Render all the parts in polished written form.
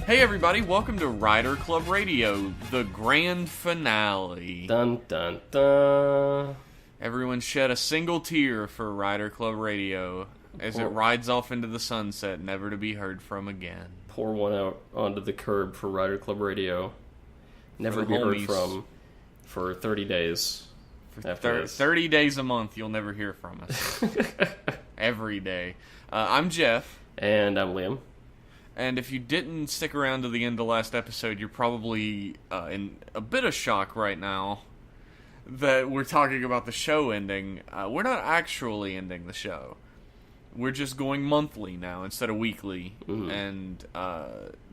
Hey everybody, welcome to Rider Club Radio, the grand finale. Dun dun dun. Everyone shed a single tear for Rider Club Radio as it rides off into the sunset, never to be heard from again. Pour one out onto the curb for Rider Club Radio. Never to be heard from for 30 days. For 30 days a month, you'll never hear from us. Every day. I'm Jeff. And I'm Liam. And if you didn't stick around to the end of the last episode, you're probably in a bit of shock right now that we're talking about the show ending. We're not actually ending the show. We're just going monthly now instead of weekly. Mm. And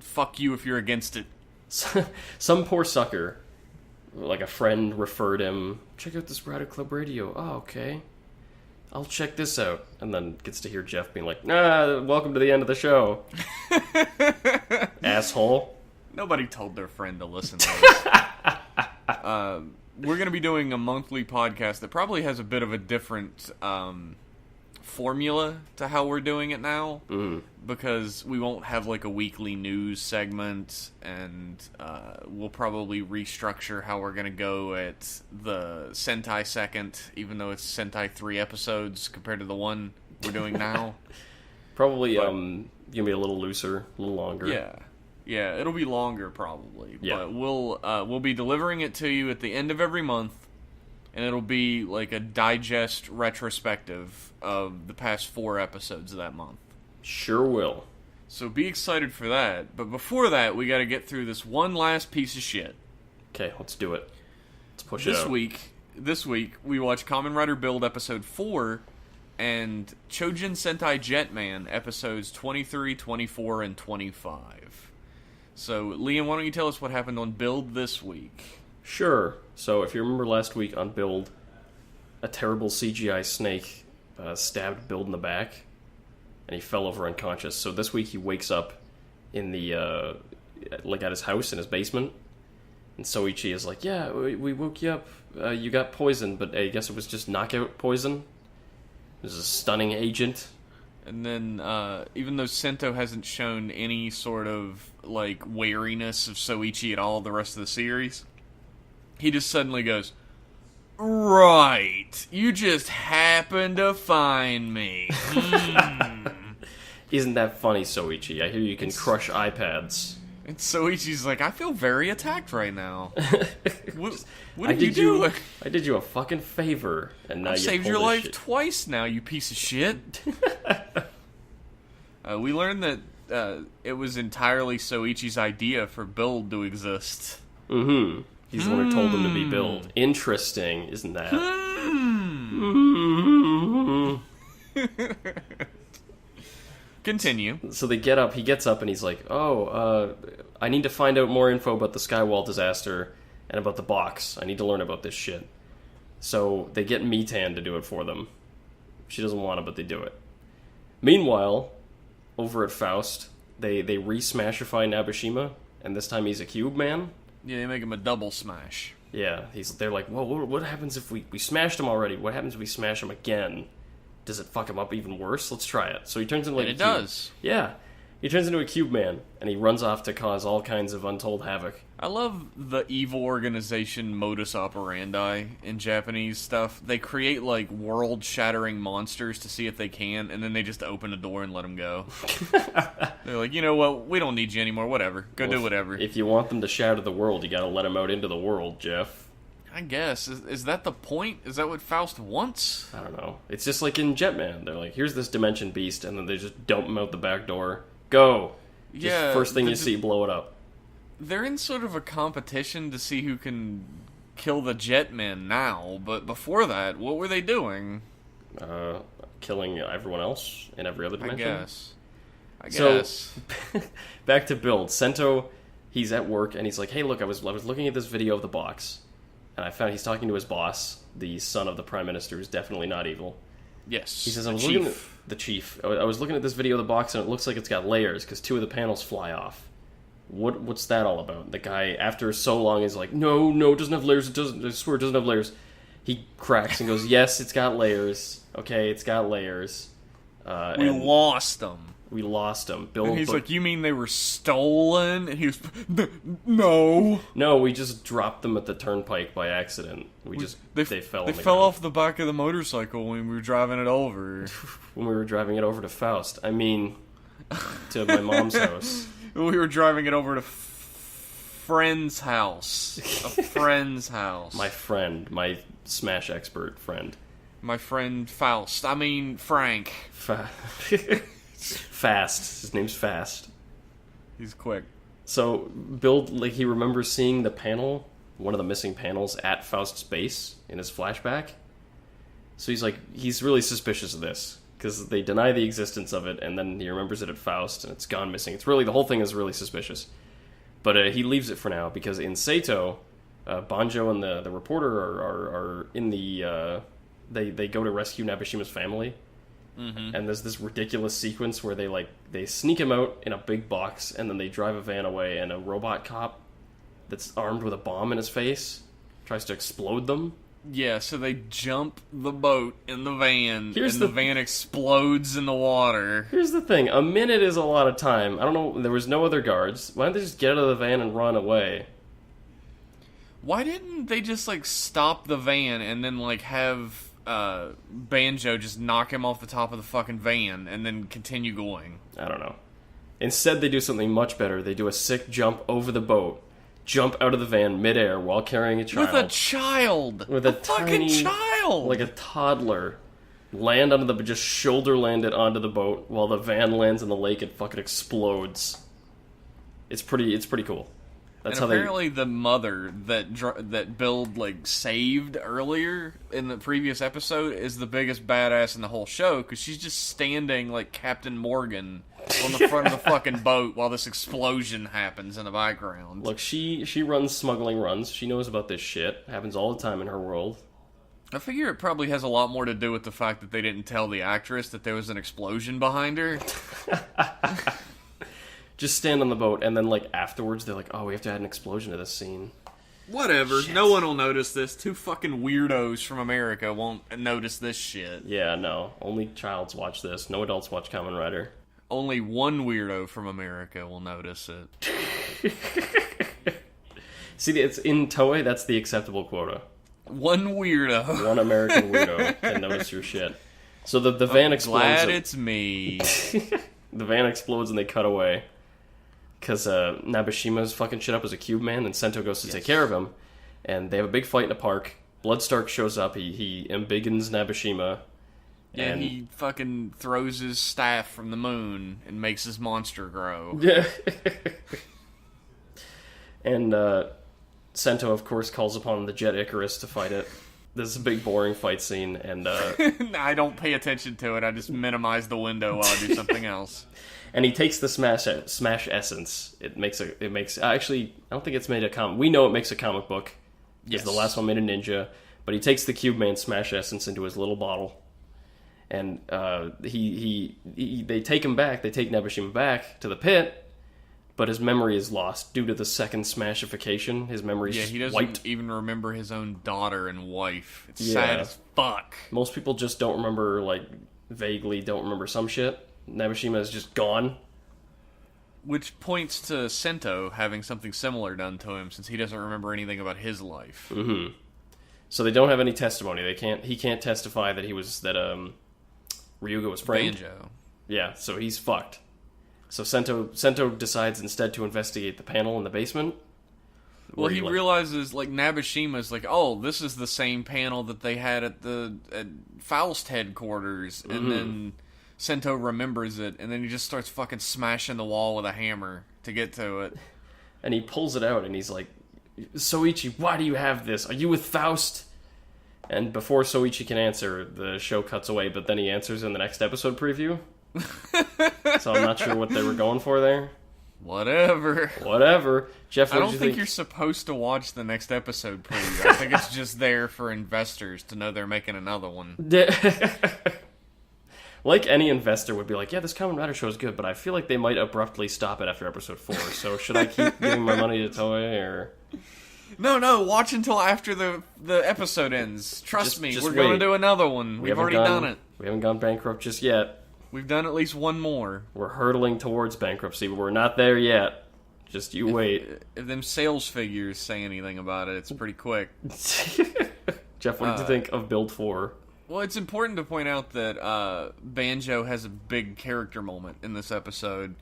fuck you if you're against it. Some poor sucker, like a friend referred him, check out this Rider Club Radio. Oh, okay. I'll check this out. And then gets to hear Jeff being like, welcome to the end of the show. Asshole. Nobody told their friend to listen to this. We're going to be doing a monthly podcast that probably has a bit of a different formula to how we're doing it now. Mm. Because we won't have like a weekly news segment, and we'll probably restructure how we're going to go at the Sentai second, even though it's Sentai 3 episodes compared to the one we're doing now. Probably going to be a little looser, a little longer. Yeah, it'll be longer probably. Yeah. But we'll be delivering it to you at the end of every month, and it'll be like a digest retrospective of the past 4 episodes of that month. Sure will. So be excited for that. But before that, we got to get through this one last piece of shit. Okay, let's do it. Let's push it out. This week, we watched Kamen Rider Build episode 4 and Choujin Sentai Jetman episodes 23, 24, and 25. So, Liam, why don't you tell us what happened on Build this week? Sure. So, if you remember last week on Build, a terrible CGI snake stabbed Build in the back, and he fell over unconscious. So this week he wakes up in the, like at his house in his basement, and Soichi is like, yeah, we woke you up, you got poisoned, but I guess it was just knockout poison. It was a stunning agent. And then, even though Sento hasn't shown any sort of, like, wariness of Soichi at all the rest of the series, he just suddenly goes, right, you just happened to find me. Isn't that funny, Soichi? I hear you can crush iPads. And Soichi's like, I feel very attacked right now. What did you do? I did you a fucking favor, and now I've you saved your life twice now, you piece of shit. We learned that it was entirely Soichi's idea for Build to exist. Mm-hmm. He's the one who told him to be Build. Interesting, isn't that? Continue. So they get up, he gets up and he's like, I need to find out more info about the Skywall disaster and about the box. I need to learn about this shit. So they get Mitan to do it for them. She doesn't want it, but they do it. Meanwhile, over at Faust, they re-smashify Nabashima, and this time he's a cube man. Yeah, they make him a double smash. Yeah, they're like, well, what happens if we smashed him already? What happens if we smash him again? Does it fuck him up even worse? Let's try it. So he turns into like and it does. Yeah. He turns into a cube man, and he runs off to cause all kinds of untold havoc. I love the evil organization modus operandi in Japanese stuff. They create, like, world-shattering monsters to see if they can, and then they just open a door and let them go. They're like, you know what, we don't need you anymore, whatever. Go do whatever. If you want them to shatter the world, you gotta let them out into the world, Jeff. I guess. Is that the point? Is that what Faust wants? I don't know. It's just like in Jetman. They're like, here's this dimension beast, and then they just dump him out the back door. Go! Just first thing you see, blow it up. They're in sort of a competition to see who can kill the Jetman now, but before that, what were they doing? Killing everyone else in every other dimension? I guess. So, back to Build. Sento, he's at work, and he's like, hey, look, I was looking at this video of the box, and I found he's talking to his boss, the son of the Prime Minister, who's definitely not evil. Yes, he says, I was looking at this video of the box, and it looks like it's got layers, because 2 of the panels fly off. What's that all about? The guy, after so long, is like, no, it doesn't have layers, I swear it doesn't have layers. He cracks and goes, yes, it's got layers. Okay, it's got layers. We lost them. We lost them. Bill. And he's like, you mean they were stolen? And he was, no. No, we just dropped them at the turnpike by accident. They fell. They fell off the back of the motorcycle when we were driving it over. When we were driving it over to Faust. I mean, to my mom's house. We were driving it over to friend's house. A friend's house. My friend, my Smash expert friend. My friend Faust. I mean, Frank. Fast. His name's Fast. He's quick. So, Bill, like, he remembers seeing the panel, one of the missing panels, at Faust's base in his flashback. So he's really suspicious of this, because they deny the existence of it, and then he remembers it at Faust, and it's gone missing. It's really, the whole thing is really suspicious. But he leaves it for now, because in Sato, Banjo and the reporter are in the... They go to rescue Nabishima's family. Mm-hmm. And there's this ridiculous sequence where they sneak him out in a big box, and then they drive a van away, and a robot cop that's armed with a bomb in his face tries to explode them. Yeah, so they jump the boat in the van, the van explodes in the water. Here's the thing, a minute is a lot of time. I don't know, there was no other guards. Why don't they just get out of the van and run away? Why didn't they just, stop the van and then, have... Banjo just knock him off the top of the fucking van and then continue going? I don't know. Instead, they do something much better. They do a sick jump over the boat, jump out of the van midair while carrying a child. With a child! With a tiny, fucking child! Like a toddler. Land onto just shoulder land it onto the boat while the van lands in the lake and fucking explodes. It's pretty cool. That's and apparently the mother that Build saved earlier in the previous episode is the biggest badass in the whole show, because she's just standing like Captain Morgan on the front of the fucking boat while this explosion happens in the background. Look, she runs smuggling runs. She knows about this shit. It happens all the time in her world. I figure it probably has a lot more to do with the fact that they didn't tell the actress that there was an explosion behind her. Just stand on the boat, and then, afterwards, they're like, oh, we have to add an explosion to this scene. Whatever. Shit. No one will notice this. Two fucking weirdos from America won't notice this shit. Yeah, no. Only childs watch this. No adults watch Kamen Rider. Only one weirdo from America will notice it. See, it's in Toei, that's the acceptable quota. One weirdo. One American weirdo can notice your shit. So the van explodes. Glad it's me. The van explodes and they cut away. Because Nabishima's fucking shit up as a cube man, and Sento goes to take care of him. And they have a big fight in a park. Bloodstark shows up. He embiggens Nabishima. Yeah, and he fucking throws his staff from the moon and makes his monster grow. Yeah. And Sento, of course, calls upon the Jet Icarus to fight it. This is a big, boring fight scene, and... I don't pay attention to it. I just minimize the window while I do something else. And he takes the Smash Essence. Actually, I don't think it's made a comic. We know it makes a comic book. Yes. The last one made a ninja. But he takes the Cube Man Smash Essence into his little bottle. And they take him back. They take Nabishima back to the pit. But his memory is lost due to the second Smashification. His memory's he doesn't wiped. Even remember his own daughter and wife. It's sad as fuck. Most people just don't remember, vaguely don't remember some shit. Nabishima is just gone. Which points to Sento having something similar done to him, since he doesn't remember anything about his life. Mm-hmm. So they don't have any testimony. He can't testify that Ryuga was framed. Banjo. Yeah, so he's fucked. So Sento decides instead to investigate the panel in the basement. Well, he realizes, Nabishima's oh, this is the same panel that they had at Faust headquarters, mm-hmm. And then Sento remembers it, and then he just starts fucking smashing the wall with a hammer to get to it. And he pulls it out, and he's like, Soichi, why do you have this? Are you with Faust? And before Soichi can answer, the show cuts away, but then he answers in the next episode preview. So I'm not sure what they were going for there. Whatever. Jeff, I don't think you're supposed to watch the next episode preview. I think it's just there for investors to know they're making another one. Like any investor would be like, yeah, this Kamen Rider show is good, but I feel like they might abruptly stop it after episode 4. So should I keep giving my money to Toei, or... No, watch until after the episode ends. Trust me, we're going to do another one. We've already done it. We haven't gone bankrupt just yet. We've done at least one more. We're hurtling towards bankruptcy, but we're not there yet. Just you wait. If them sales figures say anything about it, it's pretty quick. Jeff, what did you think of Build 4? Well, it's important to point out that Banjo has a big character moment in this episode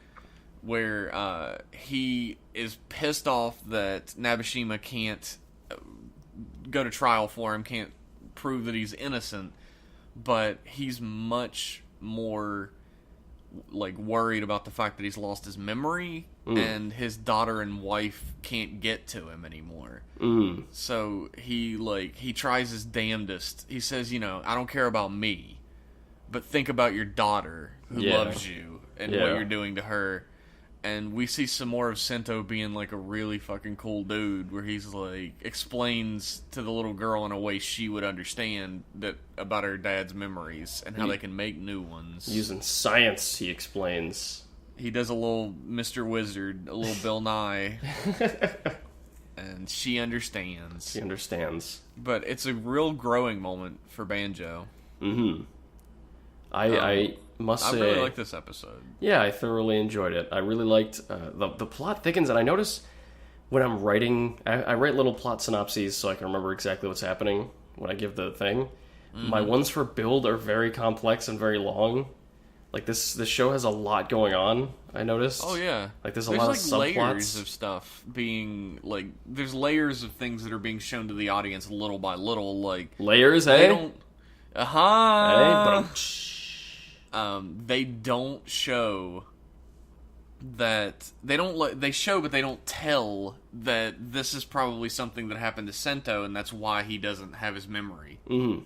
where he is pissed off that Nabeshima can't go to trial for him, can't prove that he's innocent, but he's much more worried about the fact that he's lost his memory and his daughter and wife can't get to him anymore. So he tries his damnedest. He says, I don't care about me, but think about your daughter who loves you and what you're doing to her. And we see some more of Sento being a really fucking cool dude, where he's explains to the little girl in a way she would understand that about her dad's memories and how they can make new ones. Using science, he explains. He does a little Mr. Wizard, a little Bill Nye. And she understands. She understands. But it's a real growing moment for Banjo. I must say, I really like this episode. Yeah, I thoroughly enjoyed it. I really liked the plot thickens, and I notice when I'm writing, I write little plot synopses so I can remember exactly what's happening when I give the thing. My ones for Build are very complex and very long. This show has a lot going on, I noticed. Oh, yeah. There's a lot of subplots. Layers of stuff being, there's layers of things that are being shown to the audience little by little, Layers, they eh? don't... Hey, they don't show that... They show, but they don't tell that this is probably something that happened to Sento, and that's why he doesn't have his memory. I'm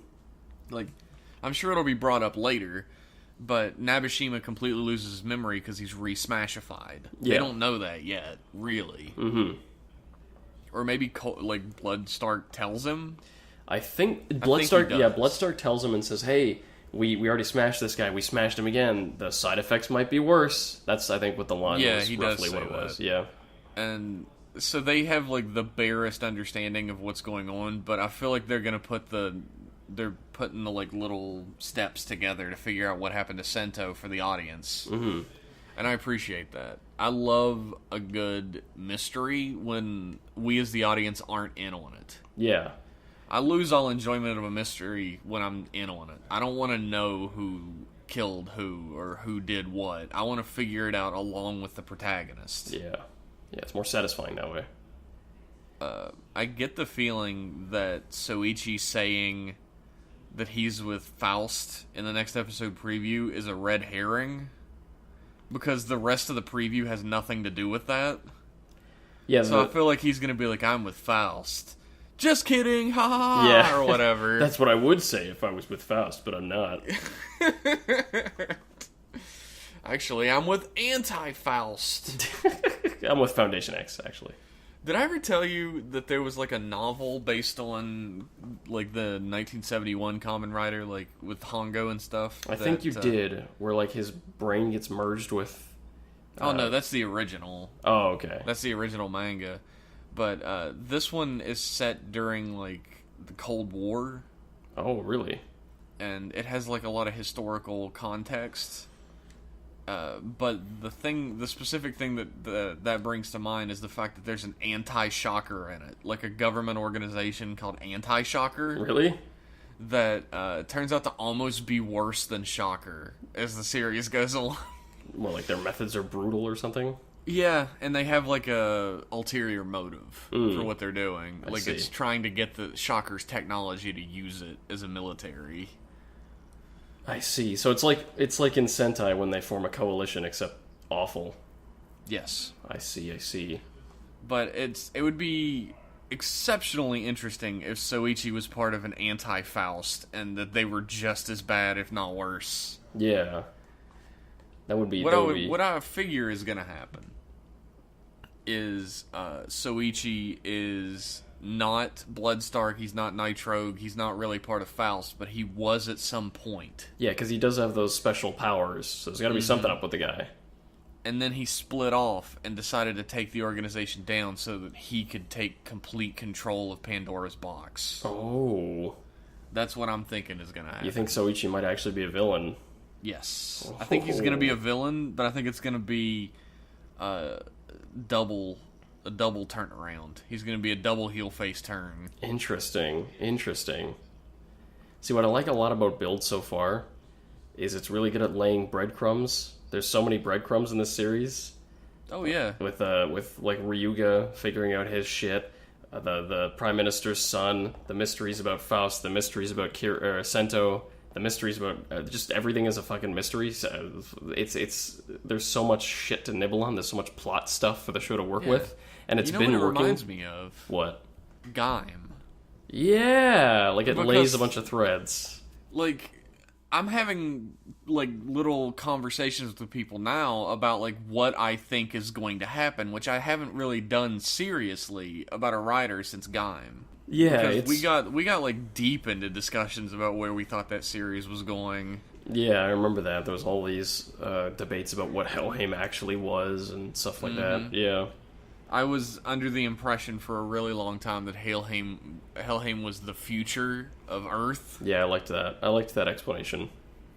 sure it'll be brought up later, but Nabeshima completely loses his memory because he's re-smashified. Yeah. They don't know that yet, really. Or maybe, Bloodstark tells him? I think Bloodstark tells him and says, hey, we already smashed this guy. We smashed him again. The side effects might be worse. That's, I think, what the line was. He roughly does what it say was. that. Yeah. And so they have, the barest understanding of what's going on, but I feel like they're going to they're putting the little steps together to figure out what happened to Sento for the audience. And I appreciate that. I love a good mystery when we as the audience aren't in on it. Yeah. I lose all enjoyment of a mystery when I'm in on it. I don't want to know who killed who or who did what. I want to figure it out along with the protagonist. Yeah. Yeah, it's more satisfying that way. I get the feeling that Soichi saying that he's with Faust in the next episode preview is a red herring, because the rest of the preview has nothing to do with that. Yeah. So I feel like he's going to be I'm with Faust. Just kidding, ha ha ha, yeah. or whatever. That's what I would say if I was with Faust, but I'm not. Actually, I'm with Anti-Faust. I'm with Foundation X, actually. Did I ever tell you that there was a novel based on the 1971 Kamen Rider, with Hongo and stuff? I think you did, where his brain gets merged with... Oh no, that's the original. Oh, okay. That's the original manga. But this one is set during the Cold War. Oh, really? And it has a lot of historical context. But the specific thing that brings to mind is the fact that there's an anti-shocker in it, a government organization called Anti-Shocker. Really? That turns out to almost be worse than Shocker as the series goes along. Well, their methods are brutal or something? Yeah, and they have a ulterior motive for what they're doing. I see. It's trying to get the Shocker's technology to use it as a military. I see. So it's like in Sentai when they form a coalition, except awful. Yes. I see. But it would be exceptionally interesting if Soichi was part of an anti-Faust and that they were just as bad, if not worse. Yeah. That would be... What I figure is going to happen is Soichi is not Bloodstark, he's not Nitrogue, he's not really part of Faust, but he was at some point. Yeah, because he does have those special powers, so there's got to be something up with the guy. And then he split off and decided to take the organization down so that he could take complete control of Pandora's box. Oh. That's what I'm thinking is going to happen. You think Soichi might actually be a villain? Yes. I think he's going to be a villain, but I think it's going to be a double turnaround. He's going to be a double heel face turn. Interesting. See, what I like a lot about Build so far is it's really good at laying breadcrumbs. There's so many breadcrumbs in this series. Oh yeah. With like Ryuga figuring out his shit, the Prime Minister's son, the mysteries about Faust, the mysteries about Sento, the mysteries about just everything is a fucking mystery. So it's there's so much shit to nibble on. There's so much plot stuff for the show to work with, and it's been what it working. Reminds me of What? Gaim. Yeah, like it lays a bunch of threads. Like, I'm having like little conversations with people now about like what I think is going to happen, which I haven't really done seriously about a writer since Gaim. Yeah, because we got like deep into discussions about where we thought that series was going. Yeah, I remember that. There was all these debates about what Helheim actually was and stuff like that. Yeah. I was under the impression for a really long time that Helheim was the future of Earth. Yeah, I liked that. I liked that explanation.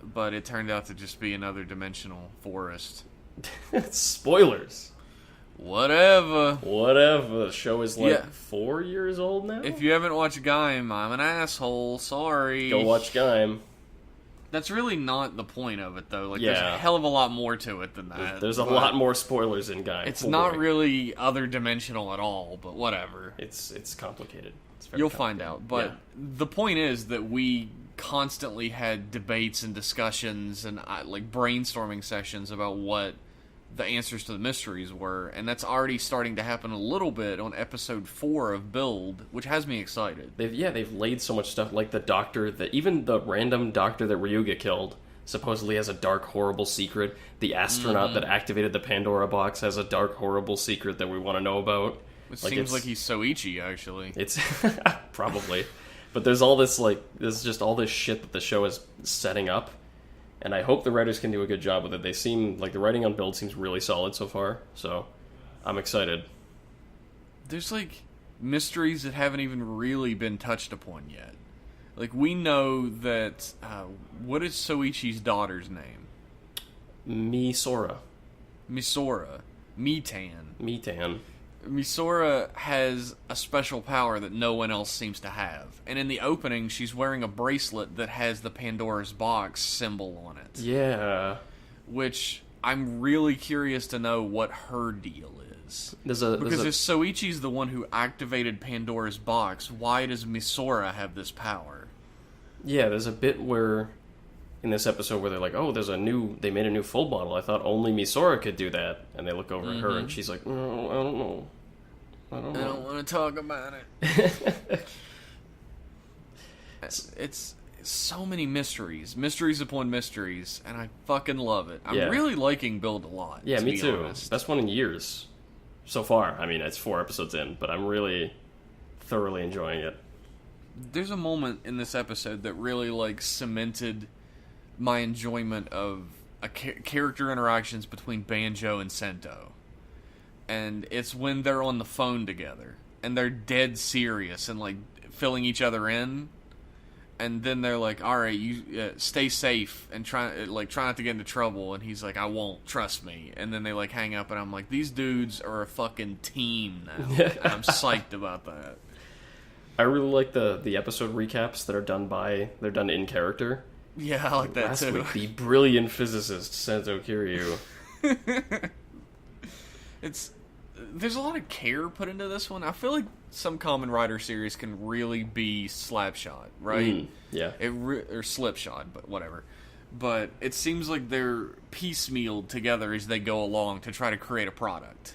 But it turned out to just be another dimensional forest. Spoilers. Whatever. The show is 4 years old now? If you haven't watched Gaim, I'm an asshole. Sorry. Go watch Gaim. That's really not the point of it, though. Like, there's a hell of a lot more to it than that. There's a lot more spoilers in Gaim. It's not really other dimensional at all, but whatever. It's complicated. You'll find out. But the point is that we constantly had debates and discussions and like brainstorming sessions about what the answers to the mysteries were, and that's already starting to happen a little bit on episode 4 of Build, which has me excited. They've laid so much stuff, like the doctor, even the random doctor that Ryuga killed supposedly has a dark, horrible secret. The astronaut that activated the Pandora box has a dark, horrible secret that we want to know about. It seems like he's Soichi, actually. It's probably. But there's all this, there's just all this shit that the show is setting up. And I hope the writers can do a good job with it. They seem like the writing on Build seems really solid so far. So I'm excited. There's mysteries that haven't even really been touched upon yet. Like, we know that what is Soichi's daughter's name? Misora. Mitan. Misora has a special power that no one else seems to have. And in the opening, she's wearing a bracelet that has the Pandora's box symbol on it. Yeah. Which I'm really curious to know what her deal is. Because if Soichi's the one who activated Pandora's box, why does Misora have this power? Yeah, there's a bit where in this episode where they're like, oh, they made a new full bottle. I thought only Misora could do that. And they look over at her and she's like, oh, I don't know. I don't want to talk about it. It's so many mysteries upon mysteries, and I fucking love it. I'm really liking Build a lot. Yeah, me too. Honest. Best one in years so far. I mean, it's 4 episodes in, but I'm really thoroughly enjoying it. There's a moment in this episode that really cemented my enjoyment of character interactions between Banjo and Sento. And it's when they're on the phone together, and they're dead serious and filling each other in. And then they're like, "All right, you stay safe and try not to get into trouble." And he's like, "I won't. Trust me." And then they hang up, and I'm like, "These dudes are a fucking team now." And I'm psyched about that. I really like the episode recaps that are done in character. Yeah, I like that Last too. Week, the brilliant physicist Sento Kiryu. There's a lot of care put into this one. I feel like some Kamen Rider series can really be slapshot, right? Yeah. Or slipshot, but whatever. But it seems like they're piecemealed together as they go along to try to create a product.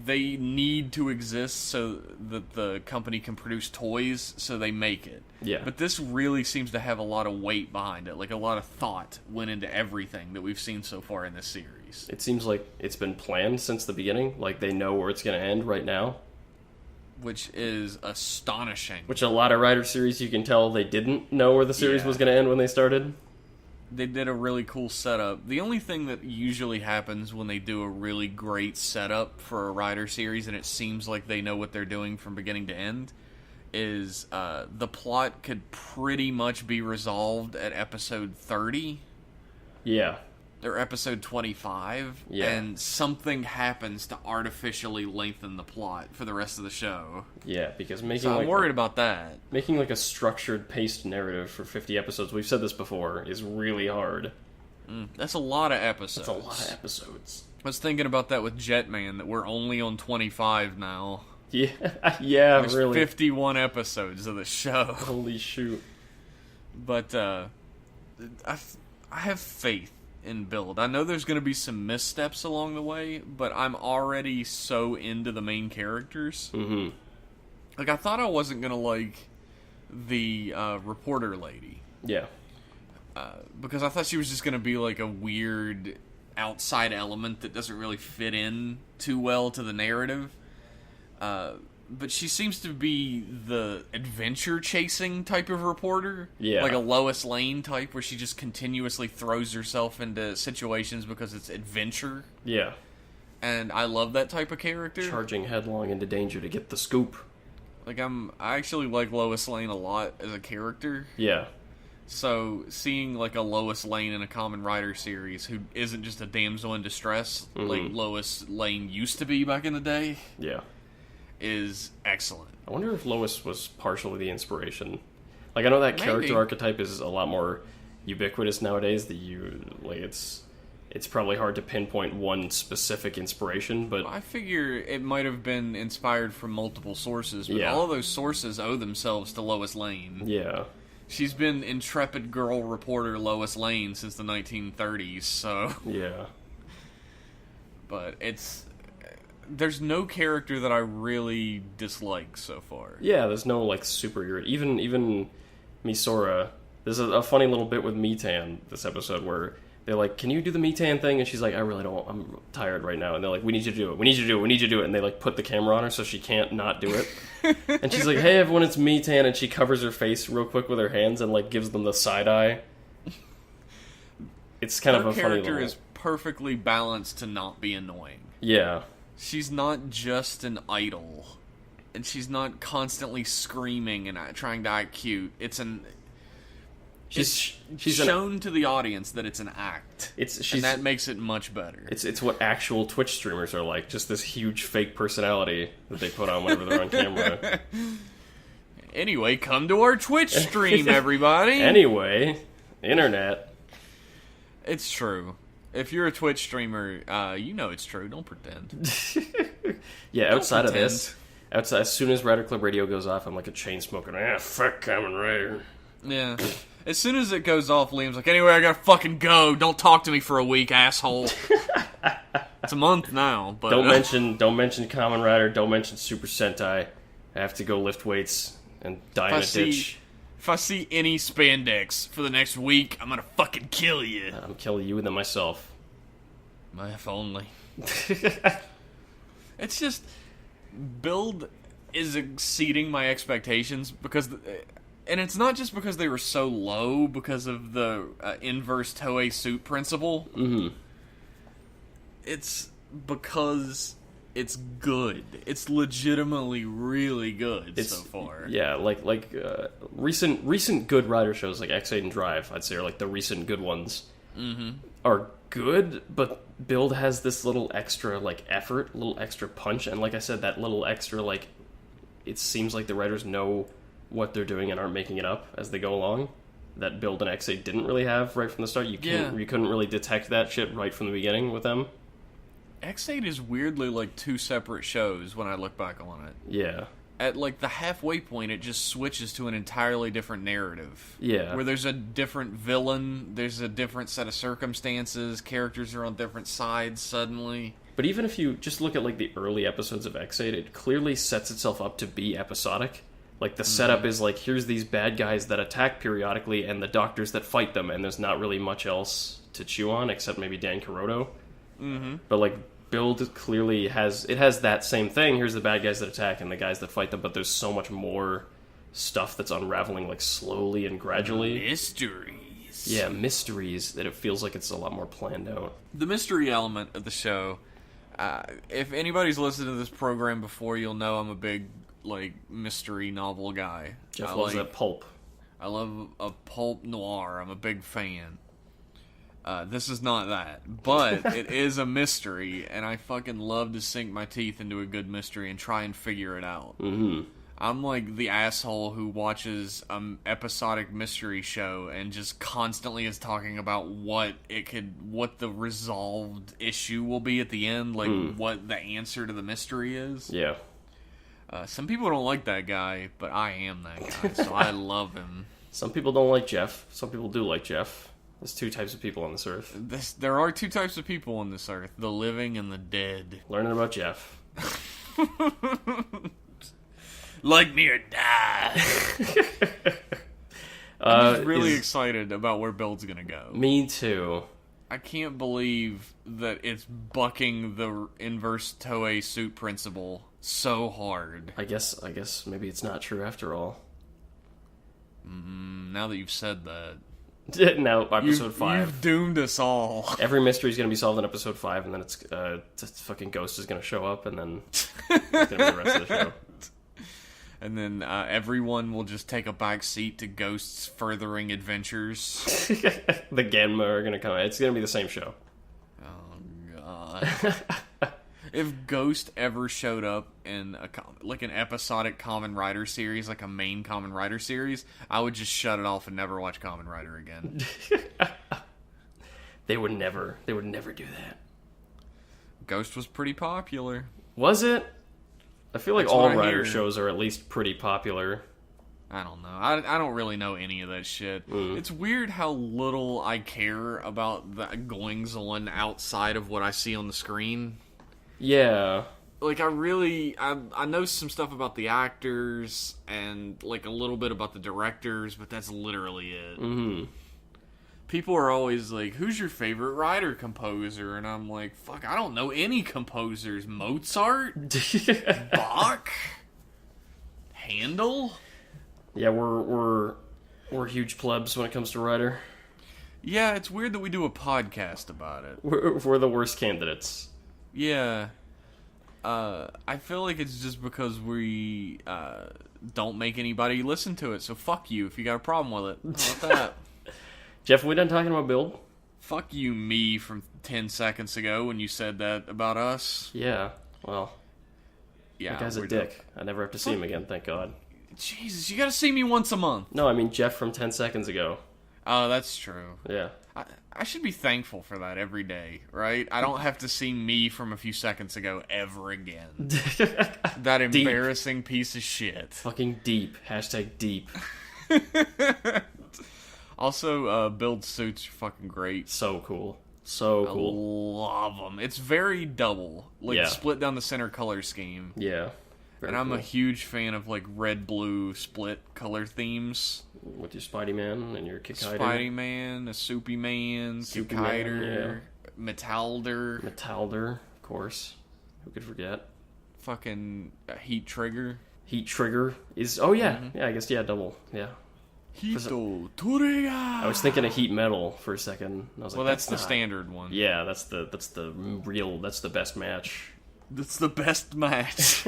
They need to exist so that the company can produce toys, so they make it. Yeah. But this really seems to have a lot of weight behind it. A lot of thought went into everything that we've seen so far in this series. It seems like it's been planned since the beginning. They know where it's going to end right now. Which is astonishing. Which a lot of Rider series, you can tell they didn't know where the series was going to end when they started. They did a really cool setup. The only thing that usually happens when they do a really great setup for a Rider series, and it seems like they know what they're doing from beginning to end, is the plot could pretty much be resolved at episode 30. Yeah. Or episode 25, and something happens to artificially lengthen the plot for the rest of the show. Yeah, because making so I'm worried about that. Making like a structured, paced narrative for 50 episodes, we've said this before, is really hard. That's a lot of episodes. That's a lot of episodes. I was thinking about that with Jetman, that we're only on 25 now. Yeah, yeah, There's really. 51 episodes of the show. Holy shoot. But I have faith in Build. I know there's going to be some missteps along the way, but I'm already so into the main characters. Mm-hmm. Like, I thought I wasn't going to like the reporter lady. Yeah. Because I thought she was just going to be like a weird outside element that doesn't really fit in too well to the narrative. But she seems to be the adventure-chasing type of reporter. Yeah. Like a Lois Lane type, where she just continuously throws herself into situations because it's adventure. Yeah. And I love that type of character. Charging headlong into danger to get the scoop. Like, I actually like Lois Lane a lot as a character. Yeah. So, seeing, like, a Lois Lane in a Kamen Rider series who isn't just a damsel in distress, like Lois Lane used to be back in the day... Yeah. is excellent. I wonder if Lois was partially the inspiration. Like, I know that character archetype is a lot more ubiquitous nowadays. It's probably hard to pinpoint one specific inspiration, but I figure it might have been inspired from multiple sources, but all of those sources owe themselves to Lois Lane. Yeah. She's been intrepid girl reporter Lois Lane since the 1930s, so... Yeah. But there's no character that I really dislike so far. Yeah, there's no, like, super... Even Misora... There's a funny little bit with Mitan this episode where they're like, can you do the Mitan thing? And she's like, I really don't. I'm tired right now. And they're like, we need you to do it. We need you to do it. We need you to do it. And they, like, put the camera on her so she can't not do it. And she's like, hey, everyone, it's Mitan. And she covers her face real quick with her hands and, like, gives them the side eye. It's kind of a funny little... Her character is perfectly balanced to not be annoying. Yeah. She's not just an idol, and she's not constantly screaming and trying to act cute. She's shown to the audience that it's an act, and that makes it much better. It's what actual Twitch streamers are like, just this huge fake personality that they put on whenever they're on camera. Anyway, come to our Twitch stream, everybody! Anyway, internet. It's true. If you're a Twitch streamer, you know it's true. Don't pretend. Yeah, outside of this, as soon as Rider Club Radio goes off, I'm like a chain smoker. Fuck Kamen Rider. Yeah. As soon as it goes off, Liam's like, anyway, I gotta fucking go. Don't talk to me for a week, asshole. It's a month now, but... Don't mention Kamen Rider, don't mention Super Sentai. I have to go lift weights and die in a ditch. If I see any spandex for the next week, I'm gonna fucking kill you. I'm killing you and then myself. If only. It's just... Build is exceeding my expectations because... And it's not just because they were so low because of the inverse Toei suit principle. Mm-hmm. It's because it's good. It's legitimately really good so far. Yeah, like recent good rider shows like X8 and Drive, I'd say, are like the recent good ones. Mm-hmm. Are good, but Build has this little extra like effort, little extra punch, and like I said, that little extra like it seems like the writers know what they're doing and aren't making it up as they go along. That Build and X8 didn't really have right from the start. You couldn't really detect that shit right from the beginning with them. X8 is weirdly like two separate shows when I look back on it. Yeah. At like the halfway point, it just switches to an entirely different narrative. Yeah. Where there's a different villain, there's a different set of circumstances, characters are on different sides suddenly. But even if you just look at like the early episodes of X8, it clearly sets itself up to be episodic. Like, the setup is, like, here's these bad guys that attack periodically and the doctors that fight them, and there's not really much else to chew on, except maybe Dan Kuroto. Mm-hmm. But, like, Build clearly has that same thing. Here's the bad guys that attack and the guys that fight them, but there's so much more stuff that's unraveling, like, slowly and gradually. Mysteries. Yeah, mysteries, that it feels like it's a lot more planned out. The mystery element of the show, if anybody's listened to this program before, you'll know I'm a big like mystery novel guy. Jeff loves that pulp. I love a pulp noir. I'm a big fan. This is not that, but it is a mystery, and I fucking love to sink my teeth into a good mystery and try and figure it out. Mm-hmm. I'm like the asshole who watches an episodic mystery show and just constantly is talking about what the resolved issue will be at the end, like what the answer to the mystery is. Yeah. Some people don't like that guy, but I am that guy, so I love him. Some people don't like Jeff. Some people do like Jeff. There's two types of people on this earth. There are two types of people on this earth: the living and the dead. Learning about Jeff. Like me or die. I'm just really excited about where Build's gonna go. Me too. I can't believe that it's bucking the inverse Toei suit principle so hard. I guess maybe it's not true after all. Now that you've said that. Now, episode 5. You've doomed us all. Every mystery is going to be solved in episode 5, and then it's fucking Ghost is going to show up, and then it's going to be the rest of the show. And then everyone will just take a back seat to Ghost's furthering adventures. The Genma are going to come. It's going to be the same show. Oh, God. If Ghost ever showed up in an episodic Kamen Rider series, like a main Kamen Rider series, I would just shut it off and never watch Kamen Rider again. They would never do that. Ghost was pretty popular. Was it? I feel like That's all what I Rider hear. shows are at least pretty popular. I don't know. I don't really know any of that shit. It's weird how little I care about the goings-on outside of what I see on the screen. Yeah. Like, I know some stuff about the actors and, like, a little bit about the directors, but that's literally it. Mm-hmm. People are always like, who's your favorite Rider composer? And I'm like, fuck, I don't know any composers. Mozart? Bach? Handel? Yeah, we're huge plebs when it comes to Rider. Yeah, it's weird that we do a podcast about it. We're the worst candidates. Yeah. I feel like it's just because we don't make anybody listen to it, so fuck you if you got a problem with it. How about that? Jeff, are we done talking about Build? Fuck you, me, from 10 seconds ago when you said that about us. Yeah, well, Yeah, that guy's a dick. I never have to see him again, thank God. Jesus, you gotta see me once a month. No, I mean Jeff from 10 seconds ago. Oh, that's true. Yeah. I should be thankful for that every day, right? I don't have to see me from a few seconds ago ever again. That embarrassing piece of shit. Fucking deep. Hashtag deep. Also, Build suits are fucking great. So cool. So cool. I love them. It's very double. Like, split down the center color scheme. Yeah. And I'm a huge fan of, like, red-blue split color themes. With your Spidey-Man and your Kikaider. Spidey-Man, a Soupy-Man, Kikaider, Metalder. Metalder, of course. Who could forget? Fucking Heat Trigger. Heat Trigger is... Oh, yeah. Mm-hmm. Yeah, I guess, double. Yeah. Hito Trigger! I was thinking of Heat Metal for a second. I was like, that's the standard one. Yeah, that's the best match. That's the best match.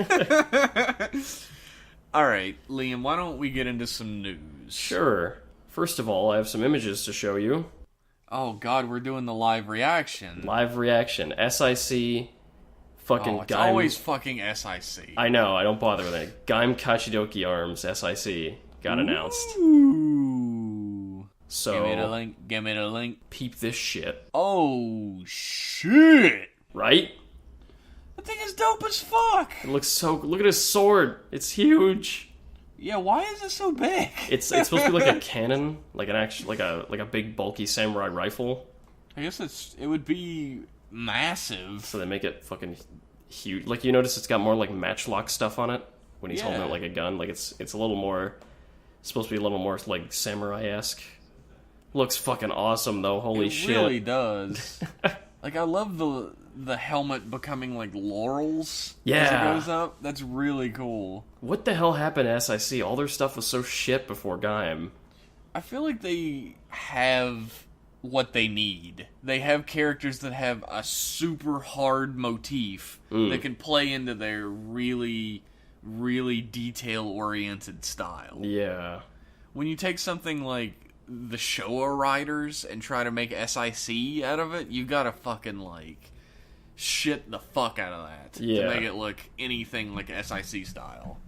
Alright, Liam, why don't we get into some news? Sure. First of all, I have some images to show you. Oh god, we're doing the live reaction. Live reaction. SIC fucking it's always fucking SIC. I know, I don't bother with it. Gaim Kachidoki Arms, SIC, got announced. Ooh. So, give me the link. Peep this shit. Oh, shit! Right? That thing is dope as fuck! It looks so... Look at his sword. It's huge. Yeah, why is it so big? It's supposed to be like a cannon, like a big bulky samurai rifle. I guess it would be massive. So they make it fucking huge. Like, you notice it's got more like matchlock stuff on it when he's holding it like a gun. Like it's a little more... supposed to be a little more like samurai-esque. Looks fucking awesome though. Holy shit! It really does. Like, I love the helmet becoming like laurels as it goes up. That's really cool. What the hell happened to SIC? All their stuff was so shit before Gaim. I feel like they have what they need. They have characters that have a super hard motif that can play into their really really detail-oriented style. Yeah. When you take something like the Showa Riders and try to make SIC out of it, you gotta fucking, like, shit the fuck out of that to make it look anything like SIC style.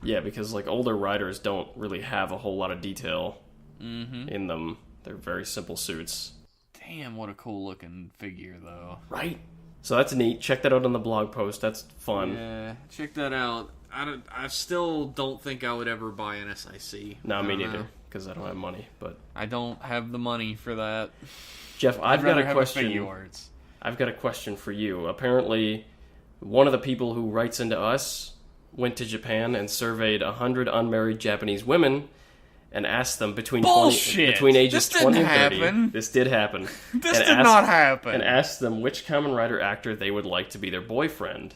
Yeah, because, like, older riders don't really have a whole lot of detail in them. They're very simple suits. Damn, what a cool-looking figure, though. Right? So that's neat. Check that out on the blog post. That's fun. Yeah, check that out. I still don't think I would ever buy an SIC. No, me neither, because I don't have money. But I don't have the money for that. Jeff, I've got a question. I've got a question for you. Apparently, one of the people who writes into us went to Japan and surveyed 100 unmarried Japanese women and asked them between ages 20 and 30. This did happen. This did not happen. And asked them which Kamen Rider actor they would like to be their boyfriend.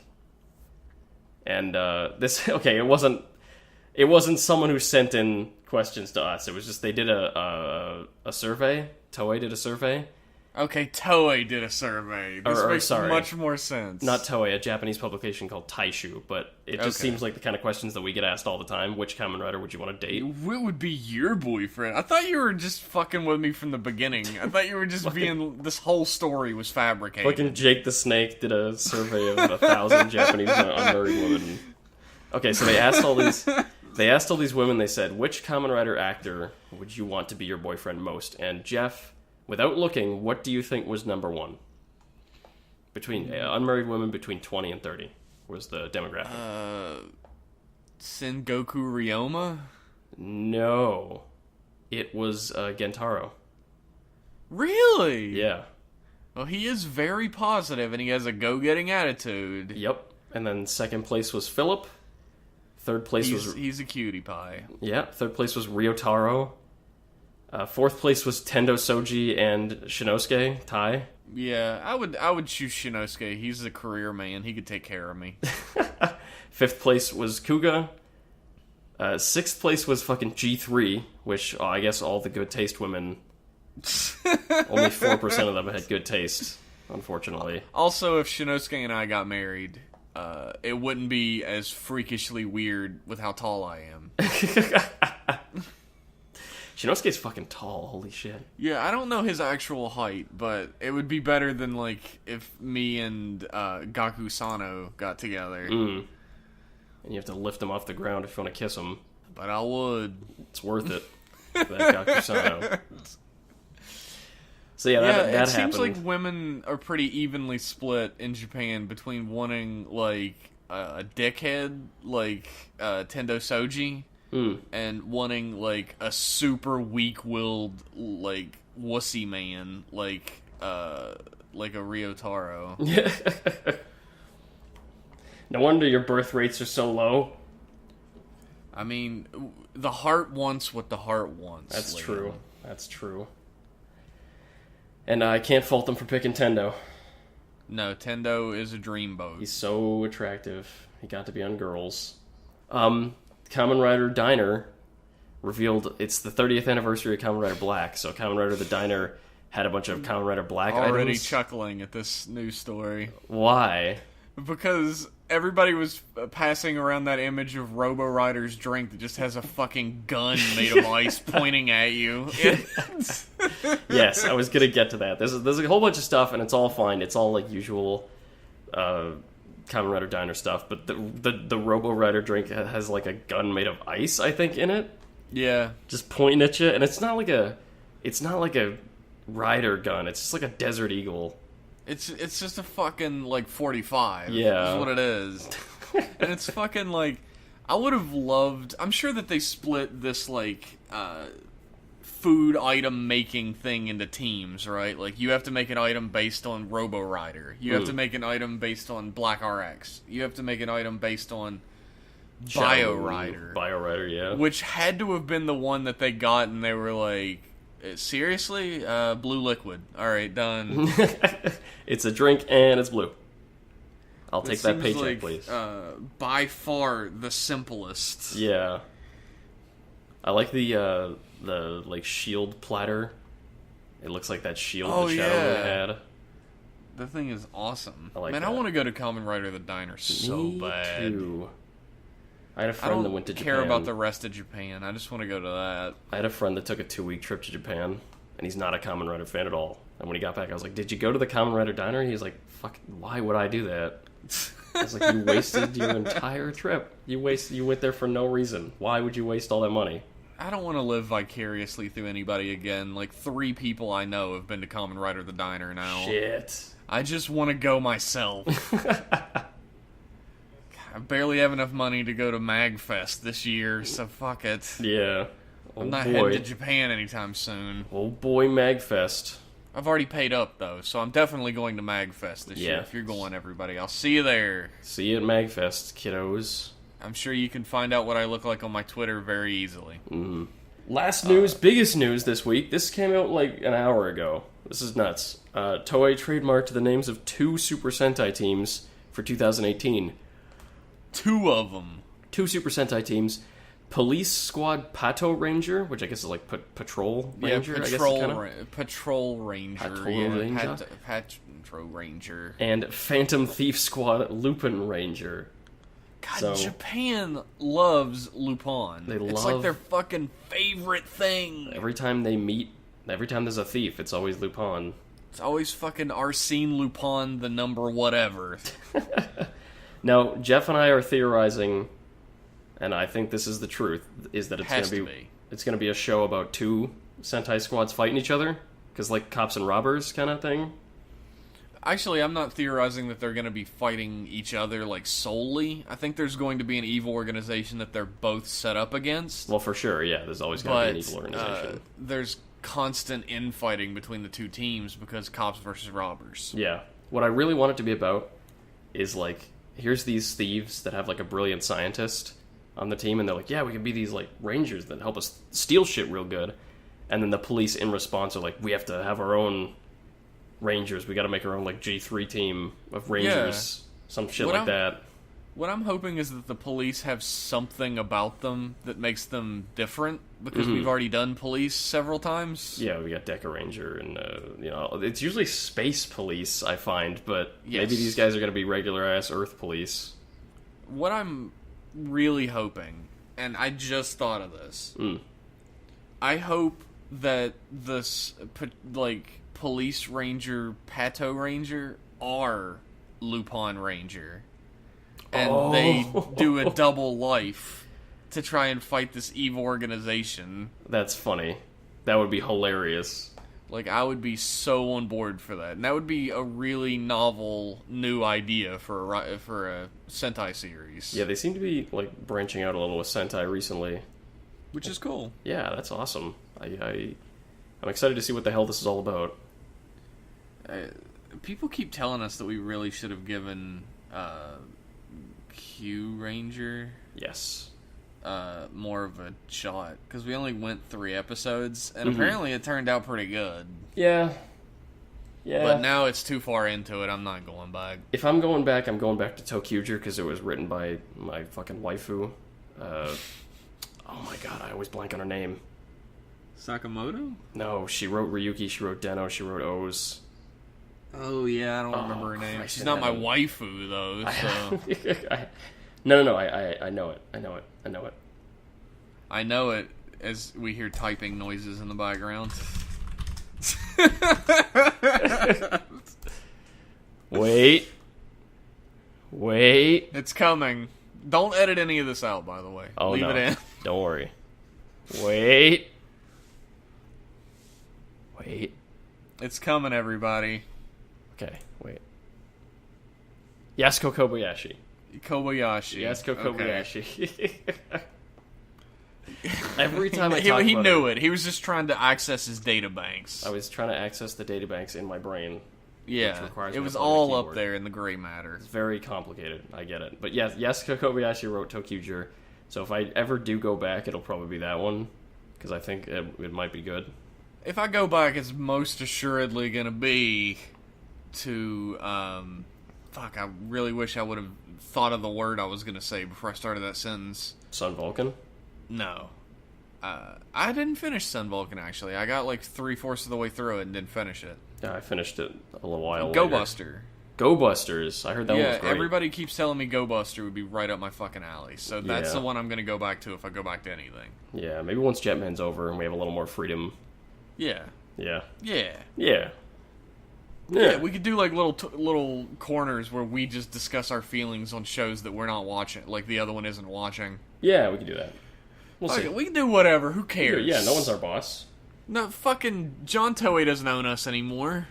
And it wasn't someone who sent in questions to us. It was just they did a survey. Toei did a survey. Okay, Toei did a survey. This makes much more sense. Not Toei, a Japanese publication called Taishu, but it just seems like the kind of questions that we get asked all the time. Which Kamen Rider would you want to date? What would be your boyfriend? I thought you were just fucking with me from the beginning. I thought you were just this whole story was fabricated. Fucking Jake the Snake did a survey of 1,000 Japanese unmarried women. Okay, so they asked all these women, they said, which Kamen Rider actor would you want to be your boyfriend most? And Jeff, without looking, what do you think was number one? Between unmarried women between 20 and 30 was the demographic. Sengoku Ryoma? No. It was Gentaro. Really? Yeah. Well, he is very positive, and he has a go-getting attitude. Yep. And then second place was Philip. Third place He's a cutie pie. Yeah. Third place was Ryotaro. Fourth place was Tendo Soji and Shinosuke Tai. Yeah, I would choose Shinosuke. He's a career man. He could take care of me. Fifth place was Kuga. Sixth place was fucking G3, which I guess all the good taste women, only 4% of them had good taste, unfortunately. Also, if Shinosuke and I got married, it wouldn't be as freakishly weird with how tall I am. Shinosuke's fucking tall, holy shit. Yeah, I don't know his actual height, but it would be better than, like, if me and Gaku Sano got together. And you have to lift him off the ground if you want to kiss him. But I would. It's worth it, for that Gaku Sano. So yeah, that happened. It seems like women are pretty evenly split in Japan between wanting, like, a dickhead, like Tendo Soji, and wanting, like, a super weak-willed, like, wussy man, like a Ryotaro. No wonder your birth rates are so low. I mean, the heart wants what the heart wants. That's true. That's true. And I can't fault them for picking Tendo. No, Tendo is a dreamboat. He's so attractive. He got to be on girls. Kamen Rider Diner revealed it's the 30th anniversary of Kamen Rider Black, so Kamen Rider the Diner had a bunch of Kamen Rider Black items. Already chuckling at this news story. Why? Because everybody was passing around that image of Robo Rider's drink that just has a fucking gun made of ice pointing at you. Yes, I was gonna get to that. There's a whole bunch of stuff, and it's all fine. It's all like usual Kamen Rider Diner stuff. But the Robo Rider drink has like a gun made of ice, I think, in it. Yeah, just pointing at you, and it's not like a rider gun. It's just like a Desert Eagle. It's just a fucking, like, 45. Yeah. Is what it is. And it's fucking, like, I would have loved... I'm sure that they split this, like, food item making thing into teams, right? Like, you have to make an item based on Robo Rider. You have to make an item based on Black RX. You have to make an item based on Bio Rider. Bio Rider, yeah. Which had to have been the one that they got, and they were like... Seriously? Blue liquid. Alright, done. It's a drink and it's blue. I'll take that paycheck, like, please. By far the simplest. Yeah. I like the like shield platter. It looks like that shield the Shadow had. That thing is awesome. I like Man, that. I want to go to Kamen Rider the Diner so Me bad. Too. I had a friend that went to Japan. I don't care about the rest of Japan. I just want to go to that. I had a friend that took a 2-week trip to Japan, and he's not a Kamen Rider fan at all. And when he got back, I was like, did you go to the Kamen Rider Diner? He's like, fuck, why would I do that? I was like, you wasted your entire trip. You went there for no reason. Why would you waste all that money? I don't want to live vicariously through anybody again. Like, 3 people I know have been to Kamen Rider the Diner now. Shit. I just want to go myself. I barely have enough money to go to MagFest this year, so fuck it. Yeah. I'm not heading to Japan anytime soon. Oh boy, MagFest. I've already paid up, though, so I'm definitely going to MagFest this year. If you're going, everybody, I'll see you there. See you at MagFest, kiddos. I'm sure you can find out what I look like on my Twitter very easily. Mm-hmm. Last news, biggest news this week. This came out like an hour ago. This is nuts. Toei trademarked the names of 2 Super Sentai teams for 2018. 2 of them. 2 Super Sentai teams. Police Squad Pato Ranger, which I guess is like Patrol Ranger. Yeah, Patrol Ranger. Patrol Ranger. And Phantom Thief Squad Lupin Ranger. God, Japan loves Lupin. It's like their fucking favorite thing. Every time they meet, every time there's a thief, it's always Lupin. It's always fucking Arsene Lupin, the number whatever. Now, Jeff and I are theorizing, and I think this is the truth, is that it's going to be a show about 2 Sentai squads fighting each other, because like cops and robbers kind of thing. Actually, I'm not theorizing that they're going to be fighting each other like solely. I think there's going to be an evil organization that they're both set up against. Well, for sure, yeah. There's always going to be an evil organization. There's constant infighting between the 2 teams because cops versus robbers. Yeah. What I really want it to be about is like, here's these thieves that have like a brilliant scientist on the team, and they're like, yeah, we can be these like rangers that help us steal shit real good. And then the police in response are like, we have to have our own Rangers. We got to make our own like G3 team of Rangers, some shit like that. What I'm hoping is that the police have something about them that makes them different, because we've already done police several times. Yeah, we got Deca Ranger, and it's usually space police, I find, but maybe these guys are going to be regular ass Earth police. What I'm really hoping, and I just thought of this, I hope that this Police Ranger, Pato Ranger are Lupin Ranger. And they do a double life to try and fight this evil organization. That's funny. That would be hilarious. Like, I would be so on board for that. And that would be a really novel, new idea for a Sentai series. Yeah, they seem to be, like, branching out a little with Sentai recently. Which is cool. Yeah, that's awesome. I'm excited to see what the hell this is all about. People keep telling us that we really should have given Q Ranger more of a shot, because we only went 3 episodes, and apparently it turned out pretty good. Yeah. But now it's too far into it. I'm not going back. If I'm going back to Tokuger, because it was written by my fucking waifu. Oh my god, I always blank on her name. Sakamoto? No, she wrote Ryuki, she wrote Den-O, she wrote O's. Oh, yeah, I don't remember her name. She's not my waifu, though, so... No, I know it. I know it as we hear typing noises in the background. Wait. It's coming. Don't edit any of this out, by the way. Oh, Leave no. it in. Don't worry. Wait. It's coming, everybody. Okay, wait. Yasuko Kobayashi. Yasuko Kobayashi. Every time I talk he about knew it. He was just trying to access his databanks. I was trying to access the databanks in my brain. Yeah, it was all up there in the gray matter. It's very complicated. I get it. But yes, Yasuko Kobayashi wrote Tokuger. So if I ever do go back, it'll probably be that one, because I think it might be good. If I go back, it's most assuredly going to be to, fuck, I really wish I would have thought of the word I was going to say before I started that sentence. Sun Vulcan? No. I didn't finish Sun Vulcan, actually. I got like 3/4 of the way through it and didn't finish it. Yeah, I finished it a little while Go later. Buster. Go Busters. I heard that one was great. Everybody keeps telling me Go Buster would be right up my fucking alley. So that's Yeah. the one I'm going to go back to if I go back to anything. Yeah, maybe once Jetman's over and we have a little more freedom. Yeah. Yeah. Yeah. Yeah. Yeah, we could do like little corners where we just discuss our feelings on shows that we're not watching, like the other one isn't watching. Yeah, we can do that. We'll see. We can do whatever. Who cares? Yeah, no one's our boss. No, fucking John Toei doesn't own us anymore.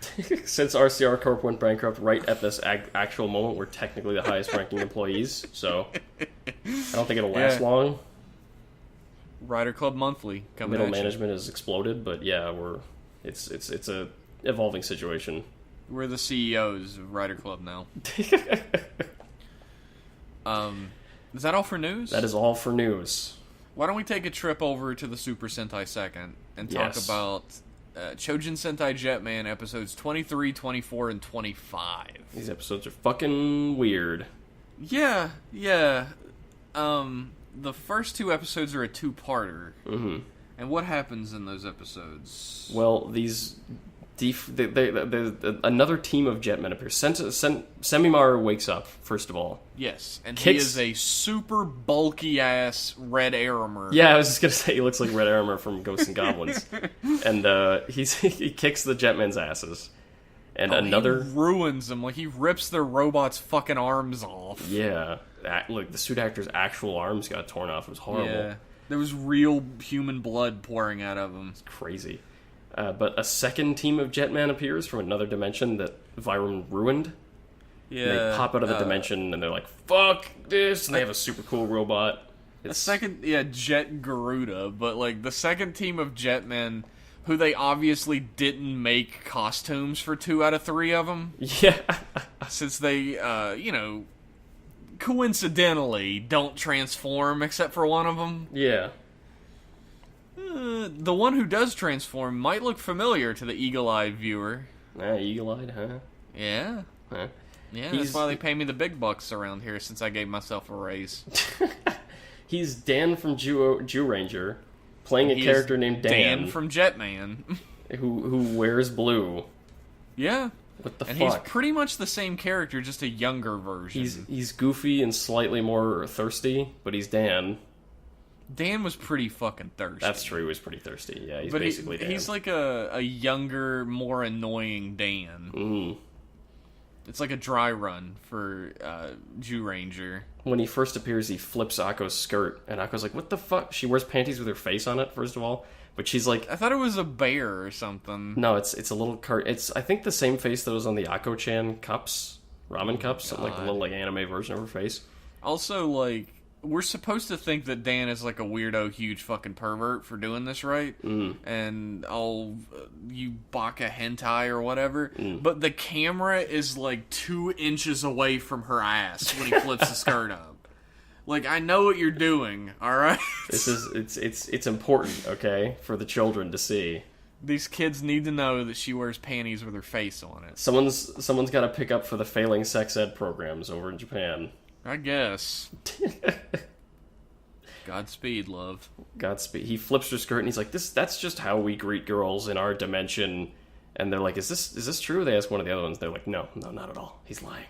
Since RCR Corp went bankrupt right at this actual moment, we're technically the highest ranking employees, so I don't think it'll last long. Rider Club Monthly coming Middle at you. management has exploded, but yeah, it's a evolving situation. We're the CEOs of Rider Club now. Is that all for news? That is all for news. Why don't we take a trip over to the Super Sentai second and talk about Choujin Sentai Jetman episodes 23, 24, and 25. These episodes are fucking weird. Yeah. The first two episodes are a two-parter. Mm-hmm. And what happens in those episodes? Well, these... another team of Jetmen appears. Semimar wakes up, first of all. Yes, and Kicks... he is a super bulky-ass Red Aramer. Yeah, I was just going to say, he looks like Red Aramer from Ghosts and Goblins. And he kicks the Jetmen's asses. And another... He ruins them. Like, he rips their robots' fucking arms off. Yeah. Look, the suit actor's actual arms got torn off. It was horrible. Yeah. There was real human blood pouring out of them. It's crazy. But a second team of Jetman appears from another dimension that Vyram ruined. Yeah. And they pop out of the dimension and they're like, fuck this! And they have a super cool robot. Jet Garuda, but like the second team of Jetmen, who they obviously didn't make costumes for 2 out of 3 of them. Yeah. Since they, coincidentally don't transform except for one of them. Yeah. The one who does transform might look familiar to the eagle-eyed viewer. Eagle-eyed, huh? Yeah. Huh. Yeah, that's why they pay me the big bucks around here since I gave myself a raise. He's Dan from Jew Ranger, playing a character named Dan. Dan from Jetman. who wears blue. Yeah. What the fuck? And he's pretty much the same character, just a younger version. He's goofy and slightly more thirsty, but he's Dan. Dan was pretty fucking thirsty. That's true, he was pretty thirsty. Yeah, he's basically Dan. He's like a younger, more annoying Dan. Mm. It's like a dry run for Jew Ranger. When he first appears, he flips Akko's skirt, and Akko's like, what the fuck? She wears panties with her face on it, first of all. But she's like... I thought it was a bear or something. No, it's a little cart. It's, I think, the same face that was on the Akko-chan cups. Ramen cups. Like the little like anime version of her face. Also, like... We're supposed to think that Dan is like a weirdo, huge fucking pervert for doing this, right? Mm. And you baka hentai or whatever. Mm. But the camera is like 2 inches away from her ass when he flips the skirt up. Like, I know what you're doing, alright? It's important, okay, for the children to see. These kids need to know that she wears panties with her face on it. Someone's got to pick up for the failing sex ed programs over in Japan. I guess. Godspeed, love. Godspeed. He flips her skirt and he's like, that's just how we greet girls in our dimension. And they're like, is this true? They ask one of the other ones. They're like, no, not at all. He's lying.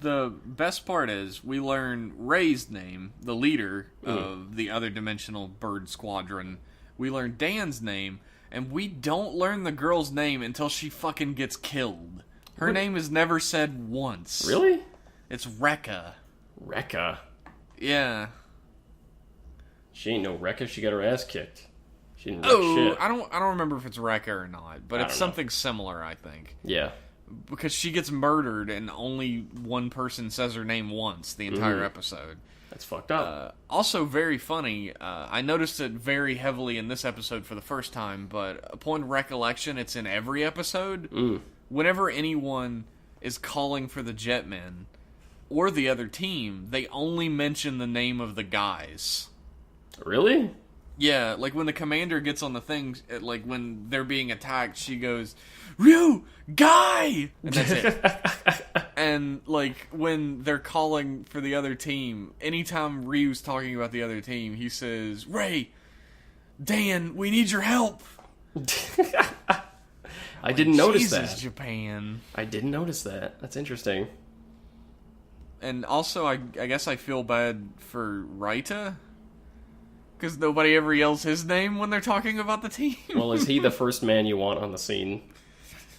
The best part is we learn Ray's name, the leader of the other dimensional bird squadron. We learn Dan's name, and we don't learn the girl's name until she fucking gets killed. Her name is never said once. Really? It's Rekka. Rekka? Yeah. She ain't no Rekka. She got her ass kicked. She didn't wreck shit. I don't remember if it's Rekka or not, but it's something similar, I think. Yeah. Because she gets murdered and only one person says her name once the entire episode. That's fucked up. Also very funny, I noticed it very heavily in this episode for the first time, but upon recollection, it's in every episode. Whenever anyone is calling for the Jetmen or the other team, they only mention the name of the guys. Really? Yeah, like when the commander gets on the thing, like when they're being attacked, she goes, "Ryu, guy!" And that's it. And like when they're calling for the other team, anytime Ryu's talking about the other team, he says, "Ray, Dan, we need your help." I didn't notice Jesus, that. Japan. I didn't notice that. That's interesting. And also, I guess I feel bad for Raita. Because nobody ever yells his name when they're talking about the team. Well, is he the first man you want on the scene?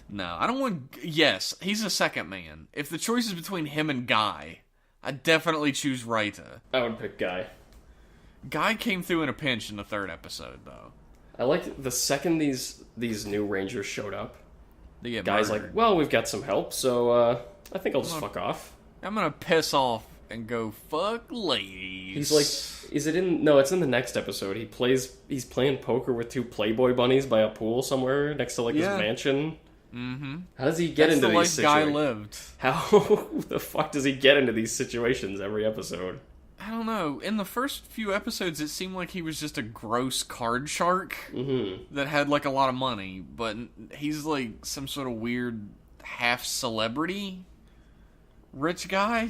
No, I don't want... Yes, he's the second man. If the choice is between him and Guy, I'd definitely choose Raita. I would pick Guy. Guy came through in a pinch in the third episode, though. I liked the second these new Rangers showed up. They get Guy's murdered. like, well, we've got some help, so I think I'll just fuck off. I'm gonna piss off and go fuck ladies. He's like, is it in? No, it's in the next episode. He's playing poker with two Playboy bunnies by a pool somewhere next to like this mansion. Mm-hmm. How does he get into these situations? Guy lived. How the fuck does he get into these situations every episode? I don't know. In the first few episodes, it seemed like he was just a gross card shark that had like a lot of money, but he's like some sort of weird half celebrity rich guy.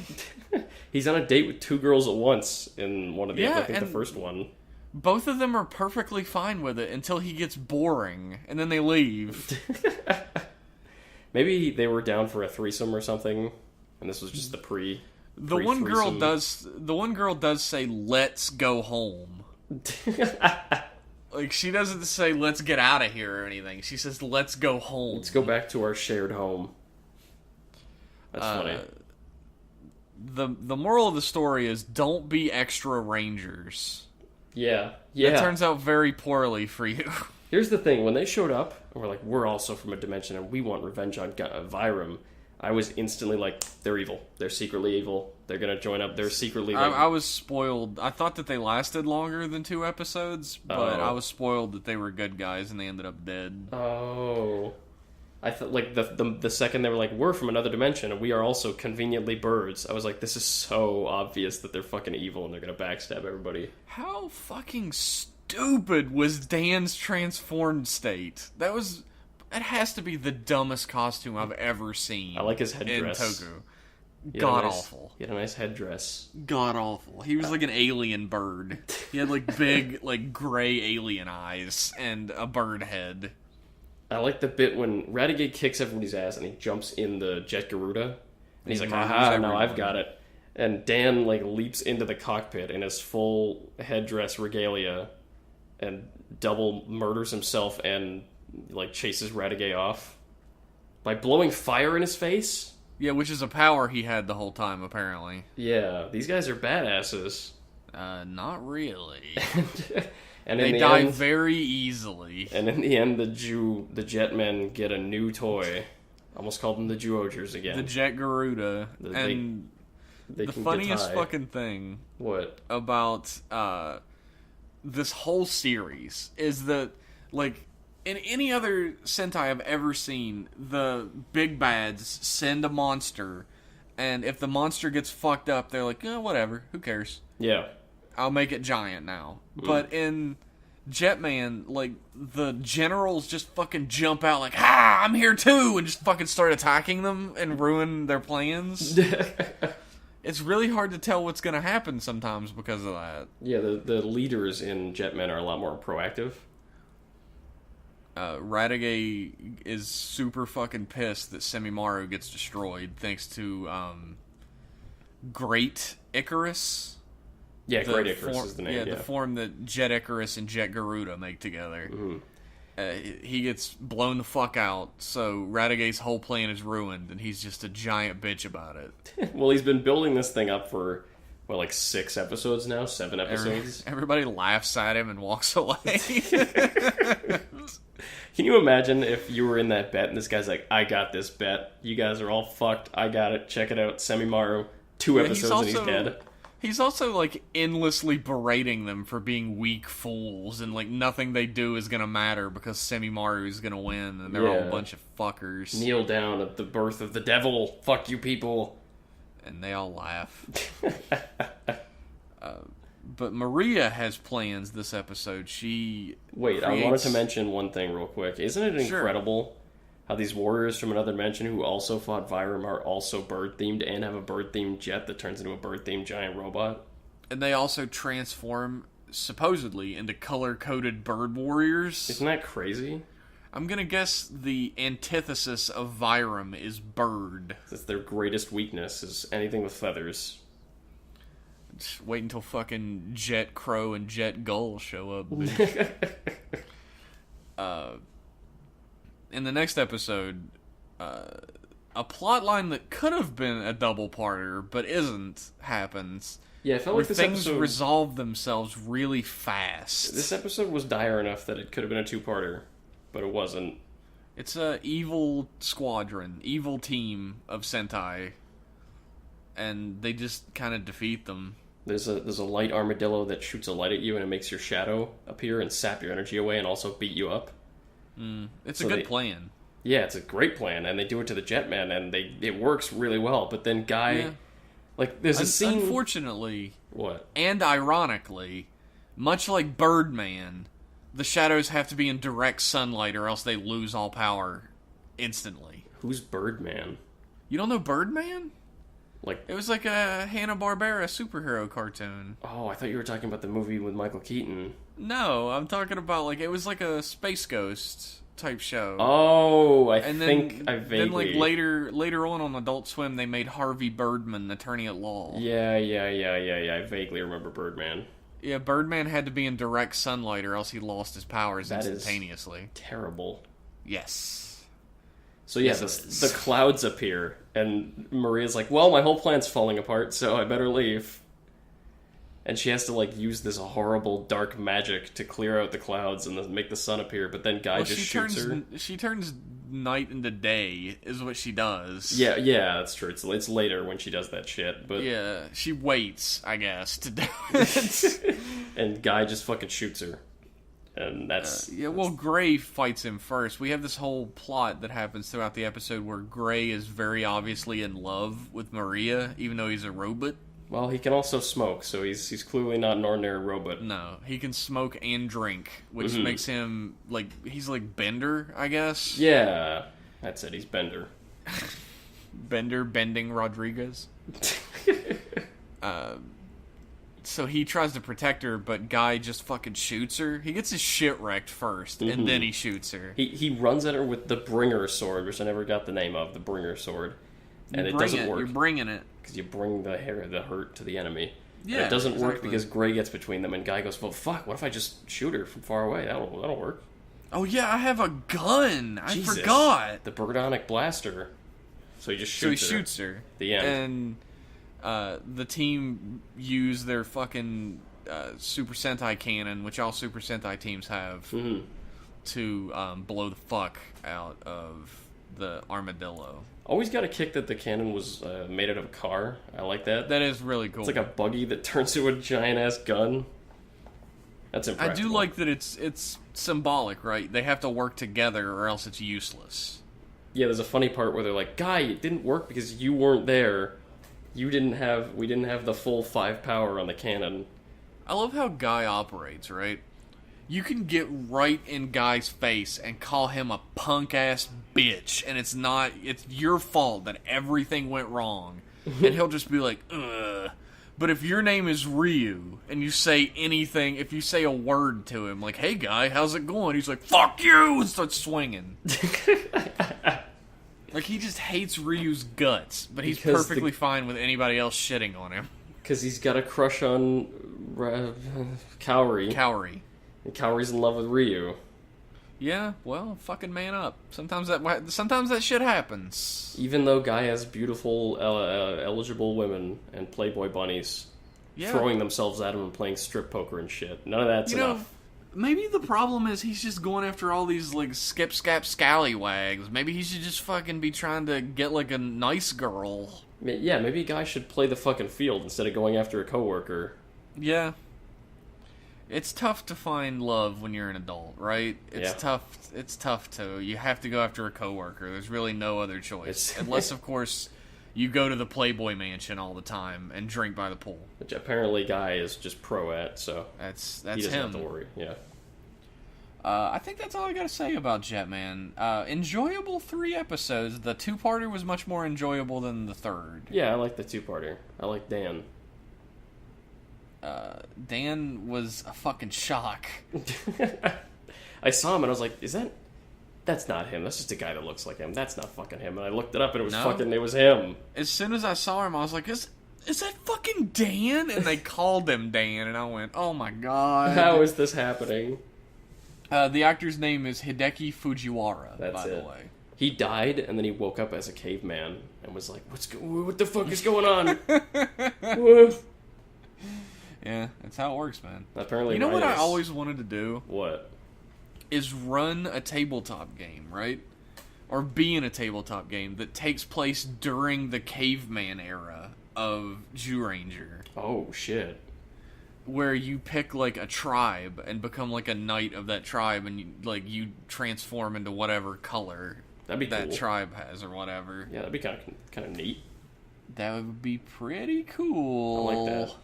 He's on a date with two girls at once in one of the, I think the first one. Both of them are perfectly fine with it until he gets boring, and then they leave. Maybe they were down for a threesome or something, and this was just the The one girl does say, "Let's go home." Like, she doesn't say, "Let's get out of here" or anything. She says, "Let's go home." Let's go back to our shared home. That's funny. The moral of the story is, don't be extra Rangers. Yeah. It turns out very poorly for you. Here's the thing. When they showed up, and we're like, we're also from a dimension, and we want revenge on Vyram, I was instantly like, they're evil. They're secretly evil. They're going to join up. They're secretly... I was spoiled. I thought that they lasted longer than 2 episodes, but I was spoiled that they were good guys, and they ended up dead. Oh... I thought, like, the second they were like, we're from another dimension, and we are also conveniently birds, I was like, this is so obvious that they're fucking evil and they're gonna backstab everybody. How fucking stupid was Dan's transformed state? It has to be the dumbest costume I've ever seen. I like his headdress. In Toku. God-awful. He had a nice headdress. God-awful. He was like an alien bird. He had, like, big, like, gray alien eyes and a bird head. I like the bit when Radiguet kicks everybody's ass and he jumps in the Jet Garuda. And he's like, aha, now I've got it. And Dan, like, leaps into the cockpit in his full headdress regalia and double murders himself and, like, chases Radiguet off. By blowing fire in his face? Yeah, which is a power he had the whole time, apparently. Yeah, these guys are badasses. Not really. And they die very easily. And in the end, the Jetmen get a new toy. Almost called them the Jew-Ogers again. The Jet Garuda. And the funniest fucking thing about this whole series is that, like, in any other Sentai I've ever seen, the big bads send a monster, and if the monster gets fucked up, they're like, whatever, who cares? Yeah. I'll make it giant now. But in Jetman, like, the generals just fucking jump out like, ha, I'm here too, and just fucking start attacking them and ruin their plans. It's really hard to tell what's going to happen sometimes because of that. Yeah, the leaders in Jetman are a lot more proactive. Radiguet is super fucking pissed that Semimaru gets destroyed thanks to Great Icarus. Yeah, Great Icarus is the name. Yeah, the form that Jet Icarus and Jet Garuda make together. He gets blown the fuck out, so Radiguet's whole plan is ruined, and he's just a giant bitch about it. Well, he's been building this thing up for, what, like 6 episodes now? 7 episodes? Everybody laughs at him and walks away. Can you imagine if you were in that bet, and this guy's like, I got this bet. You guys are all fucked. I got it. Check it out. Semimaru. 2 episodes and he's dead. He's also, like, endlessly berating them for being weak fools, and, like, nothing they do is gonna matter because Semimaru is gonna win, and they're all a bunch of fuckers. Kneel down at the birth of the devil. Fuck you people. And they all laugh. But Maria has plans this episode. I wanted to mention one thing real quick. Isn't it incredible how these warriors from another dimension who also fought Vyram are also bird-themed and have a bird-themed jet that turns into a bird-themed giant robot? And they also transform, supposedly, into color-coded bird warriors. Isn't that crazy? I'm gonna guess the antithesis of Vyram is bird. That's their greatest weakness, is anything with feathers. Just wait until fucking Jet Crow and Jet Gull show up, bitch. In the next episode, a plot line that could have been a double-parter, but isn't, happens. Yeah, I felt like this things episode resolve themselves really fast. This episode was dire enough that it could have been a two-parter, but it wasn't. It's a evil squadron, evil team of Sentai, and they just kind of defeat them. There's a light armadillo that shoots a light at you and it makes your shadow appear and sap your energy away and also beat you up. It's a good plan. Yeah, it's a great plan, and they do it to the Jetman, and it works really well. But then Guy, like, there's a scene. Unfortunately, what? And ironically, much like Birdman, the shadows have to be in direct sunlight, or else they lose all power instantly. Who's Birdman? You don't know Birdman? Like, it was like a Hanna-Barbera superhero cartoon. Oh, I thought you were talking about the movie with Michael Keaton. No, I'm talking about, like, it was like a Space Ghost type show. Oh, I think I vaguely... Then, like, later on Adult Swim, they made Harvey Birdman, attorney at law. Yeah, I vaguely remember Birdman. Yeah, Birdman had to be in direct sunlight, or else he lost his powers instantaneously. Is terrible. Yes. So yeah, the clouds appear, and Maria's like, well, my whole plan's falling apart, so I better leave. And she has to, like, use this horrible dark magic to clear out the clouds and make the sun appear, but then Guy just shoots her. She turns night into day, is what she does. Yeah, that's true. It's later when she does that shit, but... Yeah, she waits, I guess, to do it. And Guy just fucking shoots her. And that's... Gray fights him first. We have this whole plot that happens throughout the episode where Gray is very obviously in love with Maria, even though he's a robot. Well, he can also smoke, so he's clearly not an ordinary robot. No, he can smoke and drink, which makes him, like, he's like Bender, I guess? Yeah, that's it, he's Bender. Bending Rodriguez. So he tries to protect her, but Guy just fucking shoots her. He gets his shit wrecked first, and then he shoots her. He runs at her with the Bringer sword, which I never got the name of, the Bringer sword. And it doesn't work. You're bringing it. Because you bring the hurt to the enemy. Yeah, and it doesn't work because Gray gets between them, and Guy goes, well, fuck, what if I just shoot her from far away? That'll work. Oh, yeah, I have a gun. Jesus. I forgot. The Birdonic Blaster. So he just shoots her. The end. And the team use their fucking Super Sentai cannon, which all Super Sentai teams have, to blow the fuck out of the armadillo. Always got a kick that the cannon was made out of a car. I like that. That is really cool. It's like a buggy that turns into a giant-ass gun. That's impressive. I do like that it's symbolic, right? They have to work together or else it's useless. Yeah, there's a funny part where they're like, Guy, it didn't work because you weren't there. We didn't have the full 5 power on the cannon. I love how Guy operates, right? You can get right in Guy's face and call him a punk-ass bitch, and it's your fault that everything went wrong. And he'll just be like, ugh. But if your name is Ryu, and you say anything, if you say a word to him, like, hey, Guy, how's it going? He's like, fuck you! And starts swinging. Like, he just hates Ryu's guts, but he's perfectly fine with anybody else shitting on him. Because he's got a crush on Kaori. And Kaori's in love with Ryu. Yeah, well, fucking man up. Sometimes that shit happens. Even though Guy has beautiful, eligible women and Playboy bunnies throwing themselves at him and playing strip poker and shit. None of that's enough. Maybe the problem is he's just going after all these, like, skip-scap scallywags. Maybe he should just fucking be trying to get, like, a nice girl. Yeah, maybe a guy should play the fucking field instead of going after a coworker. Yeah. It's tough to find love when you're an adult, right? It's tough to. You have to go after a coworker. There's really no other choice. Unless, of course, you go to the Playboy Mansion all the time and drink by the pool. Which apparently Guy is just pro at, so that's he doesn't him. have to worry. Yeah. I think that's all I gotta say about Jetman. Enjoyable 3 episodes. The 2-parter was much more enjoyable than the 3rd. Yeah, I like the 2-parter. I like Dan. Dan was a fucking shock. I saw him and I was like, is that that's not him. That's just a guy that looks like him. That's not fucking him. And I looked it up, and it was No. it was him. As soon as I saw him, I was like, is that fucking Dan? And they called him Dan, and I went, oh my god. How is this happening? The actor's name is Hideki Fujiwara, That's by it. the way. He died, and then he woke up as a caveman, and was like, what the fuck is going on? Yeah, that's how it works, man. Apparently, You know what I writers- always wanted to do? What? Is run a tabletop game, right? Or be in a tabletop game that takes place during the caveman era of Zyuranger. Oh, shit. Where you pick, like, a tribe and become, like, a knight of that tribe, and, you transform into whatever color That'd be that cool. tribe has or whatever. Yeah, that'd be kind of neat. That would be pretty cool. I like that.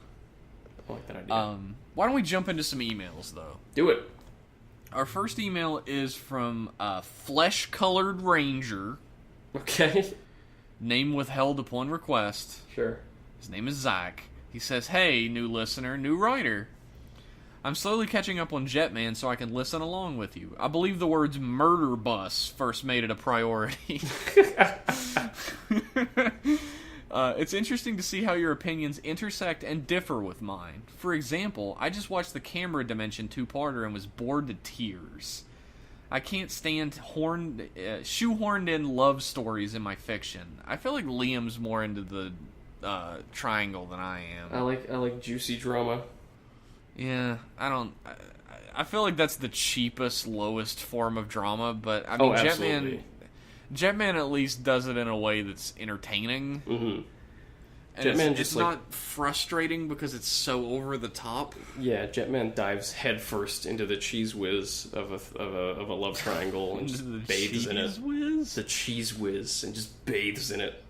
I like that idea. Why don't we jump into some emails, though? Do it. Our first email is from Flesh-Colored Ranger, Okay. name withheld upon request. Sure. His name is Zach. He says, hey, new listener, new writer. I'm slowly catching up on Jetman so I can listen along with you. I believe the words murder bus first made it a priority. It's interesting to see how your opinions intersect and differ with mine. For example, I just watched the Camera Dimension 2-parter and was bored to tears. I can't stand shoehorned in love stories in my fiction. I feel like Liam's more into the triangle than I am. I like juicy drama. Yeah, I feel like that's the cheapest, lowest form of drama, but I mean, absolutely. Jetman at least does it in a way that's entertaining. Mm-hmm. And Jetman it's not frustrating because it's so over the top. Yeah, Jetman dives headfirst into the cheese whiz of a love triangle and just bathes in it. Whiz? The cheese whiz and just bathes in it.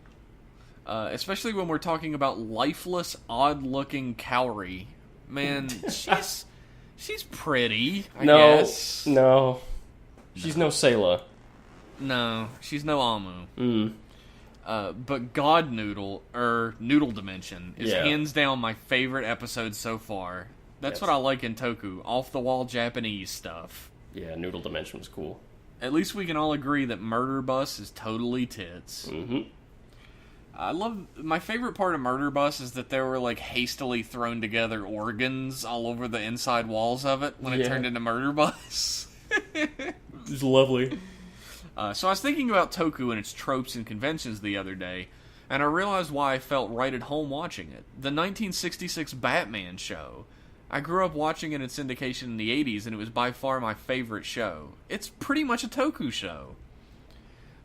Especially when we're talking about lifeless, odd-looking Kaori. Man, she's pretty, I guess. No. She's no Sayla. No, she's no Amu. But God Noodle, Noodle Dimension, is hands down my favorite episode so far. That's what I like in Toku, off-the-wall Japanese stuff. Yeah, Noodle Dimension was cool. At least we can all agree that Murder Bus is totally tits. Mm-hmm. My favorite part of Murder Bus is that there were, like, hastily thrown together organs all over the inside walls of it when it turned into Murder Bus. It's lovely. So I was thinking about Toku and its tropes and conventions the other day, and I realized why I felt right at home watching it. The 1966 Batman show. I grew up watching it in syndication in the 80s, and it was by far my favorite show. It's pretty much a Toku show.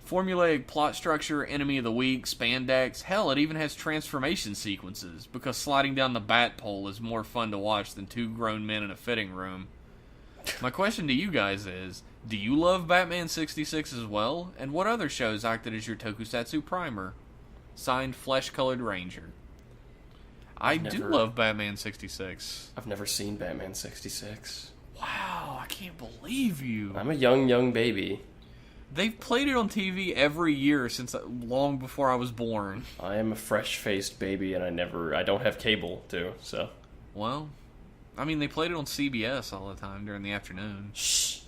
Formulaic plot structure, enemy of the week, spandex, hell, it even has transformation sequences, because sliding down the bat pole is more fun to watch than two grown men in a fitting room. My question to you guys is, do you love Batman 66 as well? And what other shows acted as your Tokusatsu primer? Signed, Flesh-Colored Ranger. I do love Batman 66. I've never seen Batman 66. Wow, I can't believe you. I'm a young baby. They've played it on TV every year since long before I was born. I am a fresh-faced baby, and I don't have cable, too, so. Well, I mean, they played it on CBS all the time during the afternoon. Shh.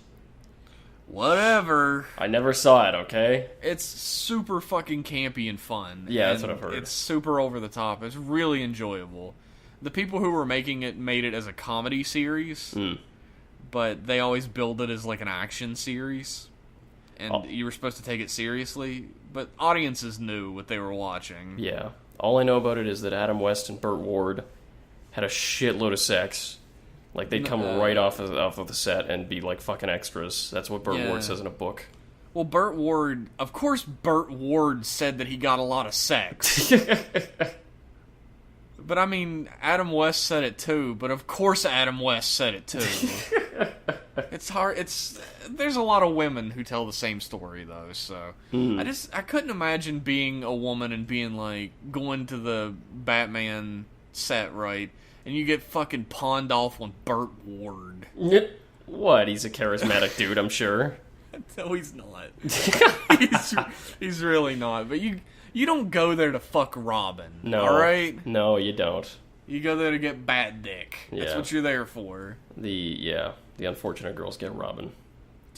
Whatever. I never saw it, okay? It's super fucking campy and fun. Yeah, and that's what I've heard. It's super over the top. It's really enjoyable. The people who were making it made it as a comedy series, but they always build it as like an action series. And you were supposed to take it seriously, but audiences knew what they were watching. Yeah. All I know about it is that Adam West and Burt Ward had a shitload of sex. Like, they'd come right off of the set and be, like, fucking extras. That's what Burt Ward says in a book. Well, Burt Ward... Of course Burt Ward said that he got a lot of sex. But, I mean, Adam West said it, too. But, of course Adam West said it, too. It's hard... There's a lot of women who tell the same story, though, so... I couldn't imagine being a woman and being, like, going to the Batman set, right... And you get fucking pawned off on Burt Ward. What? He's a charismatic dude, I'm sure. No, he's not. he's really not. But you don't go there to fuck Robin. No. Alright? No, you don't. You go there to get Bat Dick. That's Yeah. what you're there for. The unfortunate girls get Robin.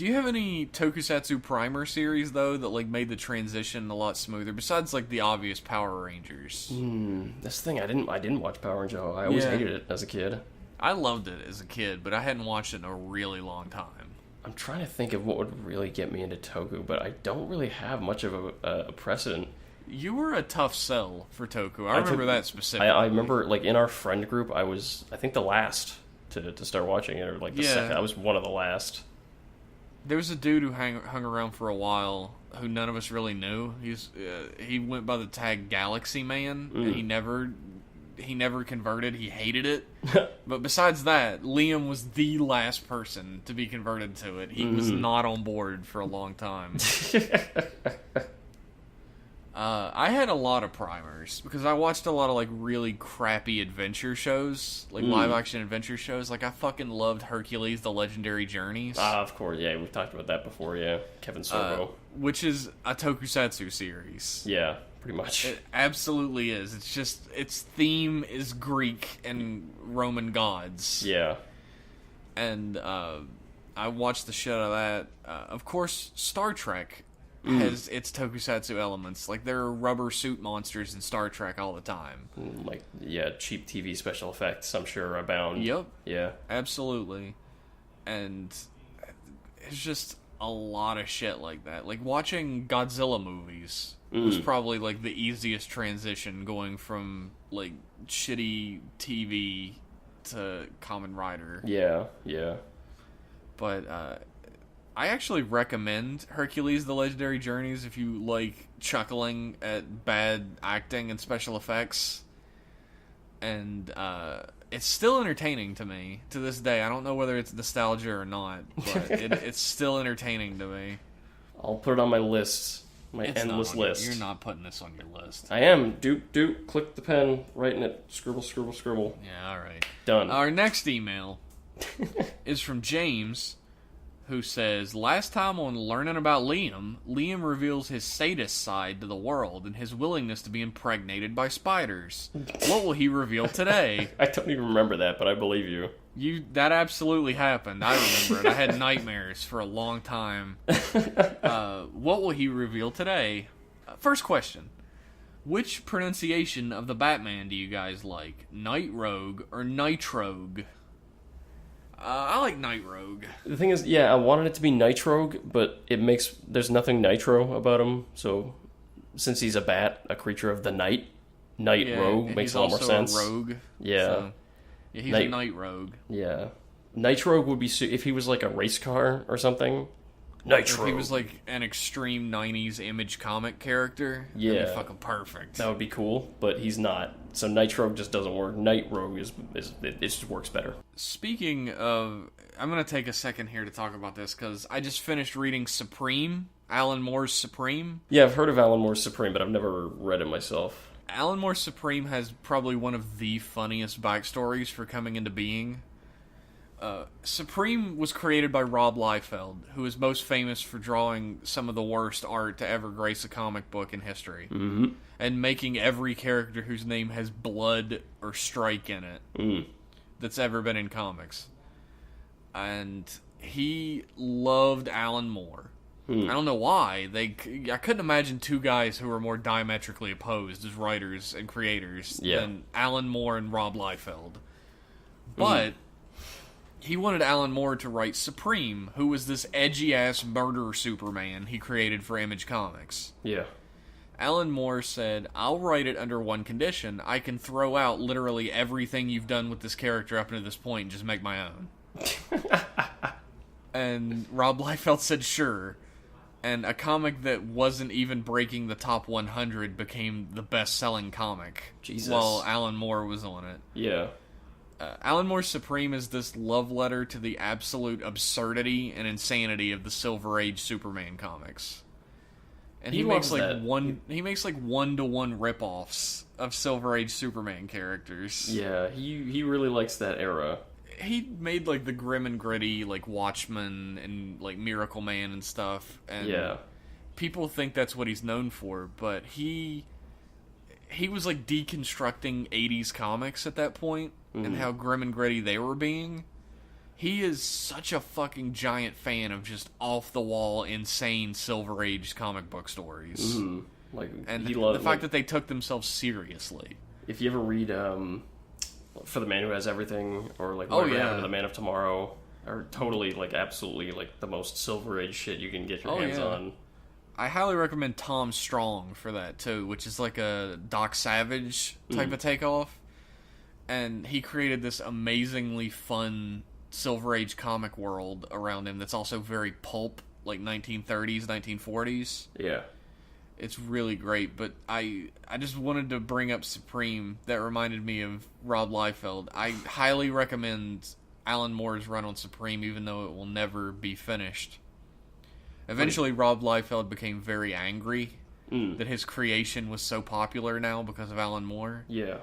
Do you have any Tokusatsu primer series, though, that, like, made the transition a lot smoother, besides, like, the obvious Power Rangers? This thing, I didn't watch Power Rangers. I always hated it as a kid. I loved it as a kid, but I hadn't watched it in a really long time. I'm trying to think of what would really get me into Toku, but I don't really have much of a precedent. You were a tough sell for Toku. I remember that specifically. I remember, like, in our friend group, I was, I think, the last to start watching it, or, like, the second. I was one of the last. There was a dude who hung around for a while who none of us really knew. He went by the tag Galaxy Man, and he never converted. He hated it. But besides that, Liam was the last person to be converted to it. He was not on board for a long time. I had a lot of primers because I watched a lot of like really crappy adventure shows, like live action adventure shows. Like I fucking loved Hercules: The Legendary Journeys. Of course, yeah, we've talked about that before. Yeah, Kevin Sorbo, which is a Tokusatsu series. Yeah, pretty much. It absolutely is. It's just its theme is Greek and Roman gods. Yeah, and I watched the shit out of that. Of course, Star Trek has its Tokusatsu elements. Like, there are rubber suit monsters in Star Trek all the time. Like, yeah, cheap TV special effects, I'm sure, abound. Yep. Yeah. Absolutely. And it's just a lot of shit like that. Like, watching Godzilla movies was probably, like, the easiest transition going from, like, shitty TV to Kamen Rider. Yeah, yeah. But, I actually recommend Hercules: The Legendary Journeys if you like chuckling at bad acting and special effects. And it's still entertaining to me to this day. I don't know whether it's nostalgia or not, but it's still entertaining to me. I'll put it on my list, endless list. You're not putting this on your list. I am. Doop, click the pen, writing it, scribble, scribble, scribble. Yeah, alright. Done. Our next email is from James, who says, last time on Learning About Liam, Liam reveals his sadist side to the world and his willingness to be impregnated by spiders. What will he reveal today? I don't even remember that, but I believe you. That absolutely happened. I remember it. I had nightmares for a long time. What will he reveal today? First question. Which pronunciation of the Batman do you guys like? Night Rogue or Nitrogue? I like Night Rogue. The thing is, yeah, I wanted it to be Nitrogue, but there's nothing nitro about him, so since he's a bat, a creature of the night, Rogue makes a lot more sense. He's also a rogue. Yeah. So, yeah, he's a Night Rogue. Yeah. Nitrogue would be, if he was like a race car or something. Nitrogue. If he was like an extreme 90s Image comic character, yeah, that'd be fucking perfect. That would be cool, but he's not. So Nitrogue just doesn't work. Night Rogue it just works better. Speaking of, I'm going to take a second here to talk about this because I just finished reading Supreme, Alan Moore's Supreme. Yeah, I've heard of Alan Moore's Supreme, but I've never read it myself. Alan Moore's Supreme has probably one of the funniest backstories for coming into being. Supreme was created by Rob Liefeld, who is most famous for drawing some of the worst art to ever grace a comic book in history. Mm-hmm. And making every character whose name has blood or strike in it that's ever been in comics. And he loved Alan Moore. I don't know why. I couldn't imagine two guys who were more diametrically opposed as writers and creators than Alan Moore and Rob Liefeld. But he wanted Alan Moore to write Supreme, who was this edgy-ass murder Superman he created for Image Comics. Yeah. Alan Moore said, I'll write it under one condition. I can throw out literally everything you've done with this character up until this point and just make my own. And Rob Liefeld said, sure. And a comic that wasn't even breaking the top 100 became the best-selling comic. Jesus. While Alan Moore was on it. Yeah. Alan Moore's Supreme is this love letter to the absolute absurdity and insanity of the Silver Age Superman comics. And he makes like one-to-one rip-offs of Silver Age Superman characters. Yeah, he really likes that era. He made like the grim and gritty like Watchmen and like Miracle Man and stuff. And people think that's what he's known for, but he was like deconstructing 80s comics at that point and how grim and gritty they were being. He is such a fucking giant fan of just off-the-wall, insane Silver Age comic book stories. Mm. Like, And he the fact that they took themselves seriously. If you ever read For the Man Who Has Everything, or like Oh, Whatever yeah. Happened to the Man of Tomorrow, are totally, like, absolutely, like, the most Silver Age shit you can get your hands on. I highly recommend Tom Strong for that, too, which is like a Doc Savage type of takeoff. And he created this amazingly fun Silver Age comic world around him that's also very pulp, like 1930s, 1940s. Yeah. It's really great, but I just wanted to bring up Supreme. That reminded me of Rob Liefeld. I highly recommend Alan Moore's run on Supreme, even though it will never be finished. Eventually, Rob Liefeld became very angry that his creation was so popular now because of Alan Moore. Yeah.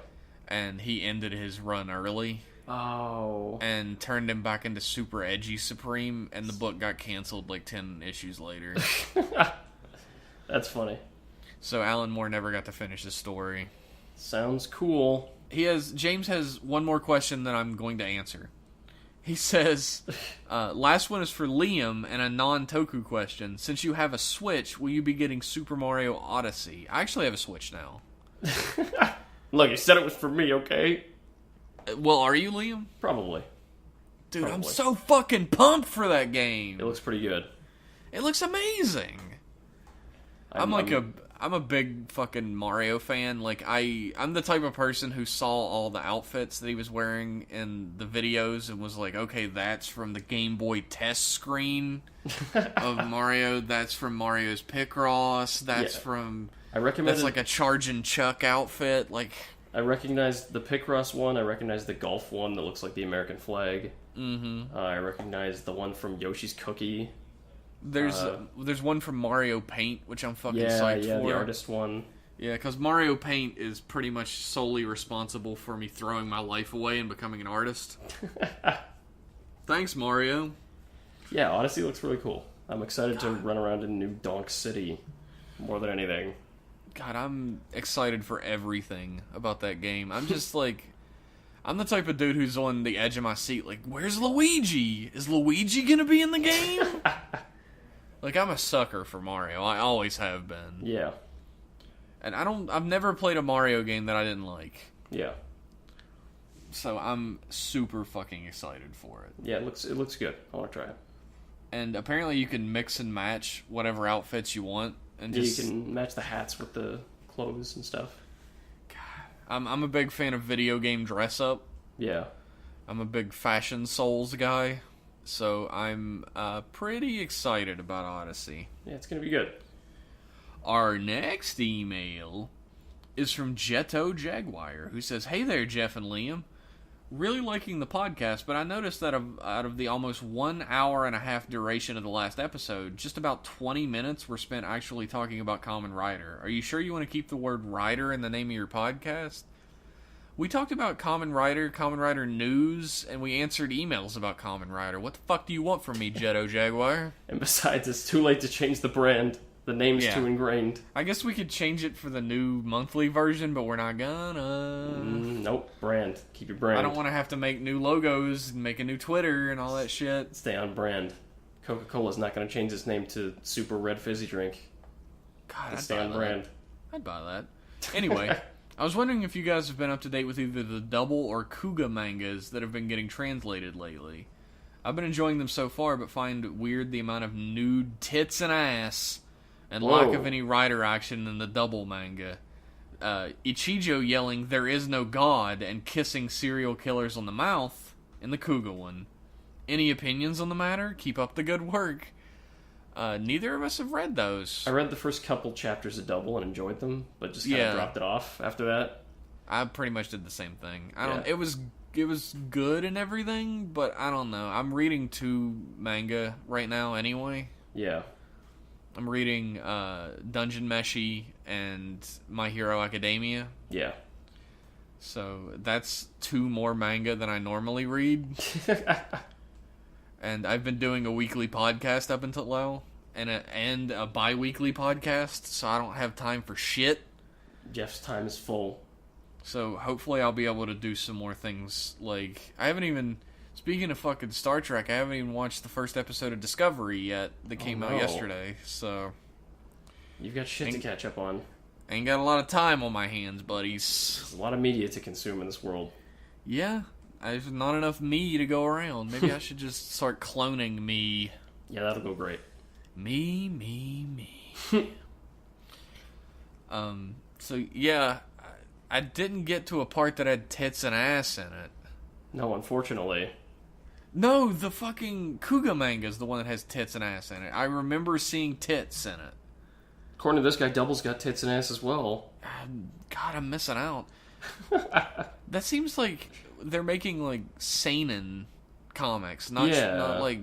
And he ended his run early. Oh. And turned him back into super edgy Supreme, and the book got canceled like 10 issues later. That's funny. So Alan Moore never got to finish the story. Sounds cool. James has one more question that I'm going to answer. He says, last one is for Liam and a non-Toku question. Since you have a Switch, will you be getting Super Mario Odyssey? I actually have a Switch now. Look, you said it was for me, okay? Well, are you, Liam? Probably. Dude, Probably. I'm so fucking pumped for that game. It looks pretty good. It looks amazing. I'm a big fucking Mario fan. Like, I'm the type of person who saw all the outfits that he was wearing in the videos and was like, okay, that's from the Game Boy test screen of Mario. That's from Mario's Picross. That's from... That's like a Chargin' Chuck outfit. Like, I recognize the Picross one. I recognize the golf one that looks like the American flag. Mm-hmm. I recognize the one from Yoshi's Cookie. There's one from Mario Paint, which I'm fucking psyched for. Yeah, the artist one. Yeah, because Mario Paint is pretty much solely responsible for me throwing my life away and becoming an artist. Thanks, Mario. Yeah, Odyssey looks really cool. I'm excited to run around in New Donk City more than anything. God, I'm excited for everything about that game. I'm just like... I'm the type of dude who's on the edge of my seat, like, where's Luigi? Is Luigi gonna be in the game? Like, I'm a sucker for Mario. I always have been. Yeah. And I've never played a Mario game that I didn't like. Yeah. So I'm super fucking excited for it. Yeah, it looks good. I want to try it. And apparently you can mix and match whatever outfits you want. And you can match the hats with the clothes and stuff. God, I'm a big fan of video game dress up. Yeah. I'm a big Fashion Souls guy. So I'm pretty excited about Odyssey. Yeah, it's going to be good. Our next email is from Jetto Jaguar, who says, "Hey there, Jeff and Liam. Really liking the podcast, but I noticed that out of the almost 1 hour and a half duration of the last episode, just about 20 minutes were spent actually talking about Kamen Rider. Are you sure you want to keep the word Rider in the name of your podcast? We talked about Kamen Rider news, and we answered emails about Kamen Rider. What the fuck do you want from me, Jetto Jaguar? And besides, it's too late to change the brand. The name's too ingrained. I guess we could change it for the new monthly version, but we're not gonna. Nope, brand. Keep your brand. I don't want to have to make new logos and make a new Twitter and all that shit. Stay on brand. Coca-Cola's not going to change its name to Super Red Fizzy Drink. God, I'd stay buy on that. brand. I'd buy that. Anyway, I was wondering if you guys have been up to date with either the Double or Kuga mangas that have been getting translated lately. I've been enjoying them so far, but find weird the amount of nude tits and ass and lack of any rider action in the Double manga. Ichijo yelling, "There is no God," and kissing serial killers on the mouth in the Kuga one. Any opinions on the matter? Keep up the good work. Neither of us have read those. I read the first couple chapters of Double and enjoyed them, but just kind of dropped it off after that. I pretty much did the same thing. It was good and everything, but I don't know. I'm reading 2 manga right now anyway. Yeah. I'm reading Dungeon Meshi and My Hero Academia. Yeah. So that's 2 more manga than I normally read. And I've been doing a weekly podcast up until now, and a bi-weekly podcast, so I don't have time for shit. Jeff's time is full. So hopefully I'll be able to do some more things. Like, Speaking of fucking Star Trek, I haven't even watched the first episode of Discovery yet that came out yesterday, so... You've got shit to catch up on. Ain't got a lot of time on my hands, buddies. There's a lot of media to consume in this world. Yeah, there's not enough me to go around. Maybe I should just start cloning me. Yeah, that'll go great. Me. So, yeah, I didn't get to a part that had tits and ass in it. No, unfortunately. No, the fucking Kuga manga is the one that has tits and ass in it. I remember seeing tits in it. According to this guy, Double's got tits and ass as well. God, I'm missing out. That seems like they're making, like, seinen comics, not like,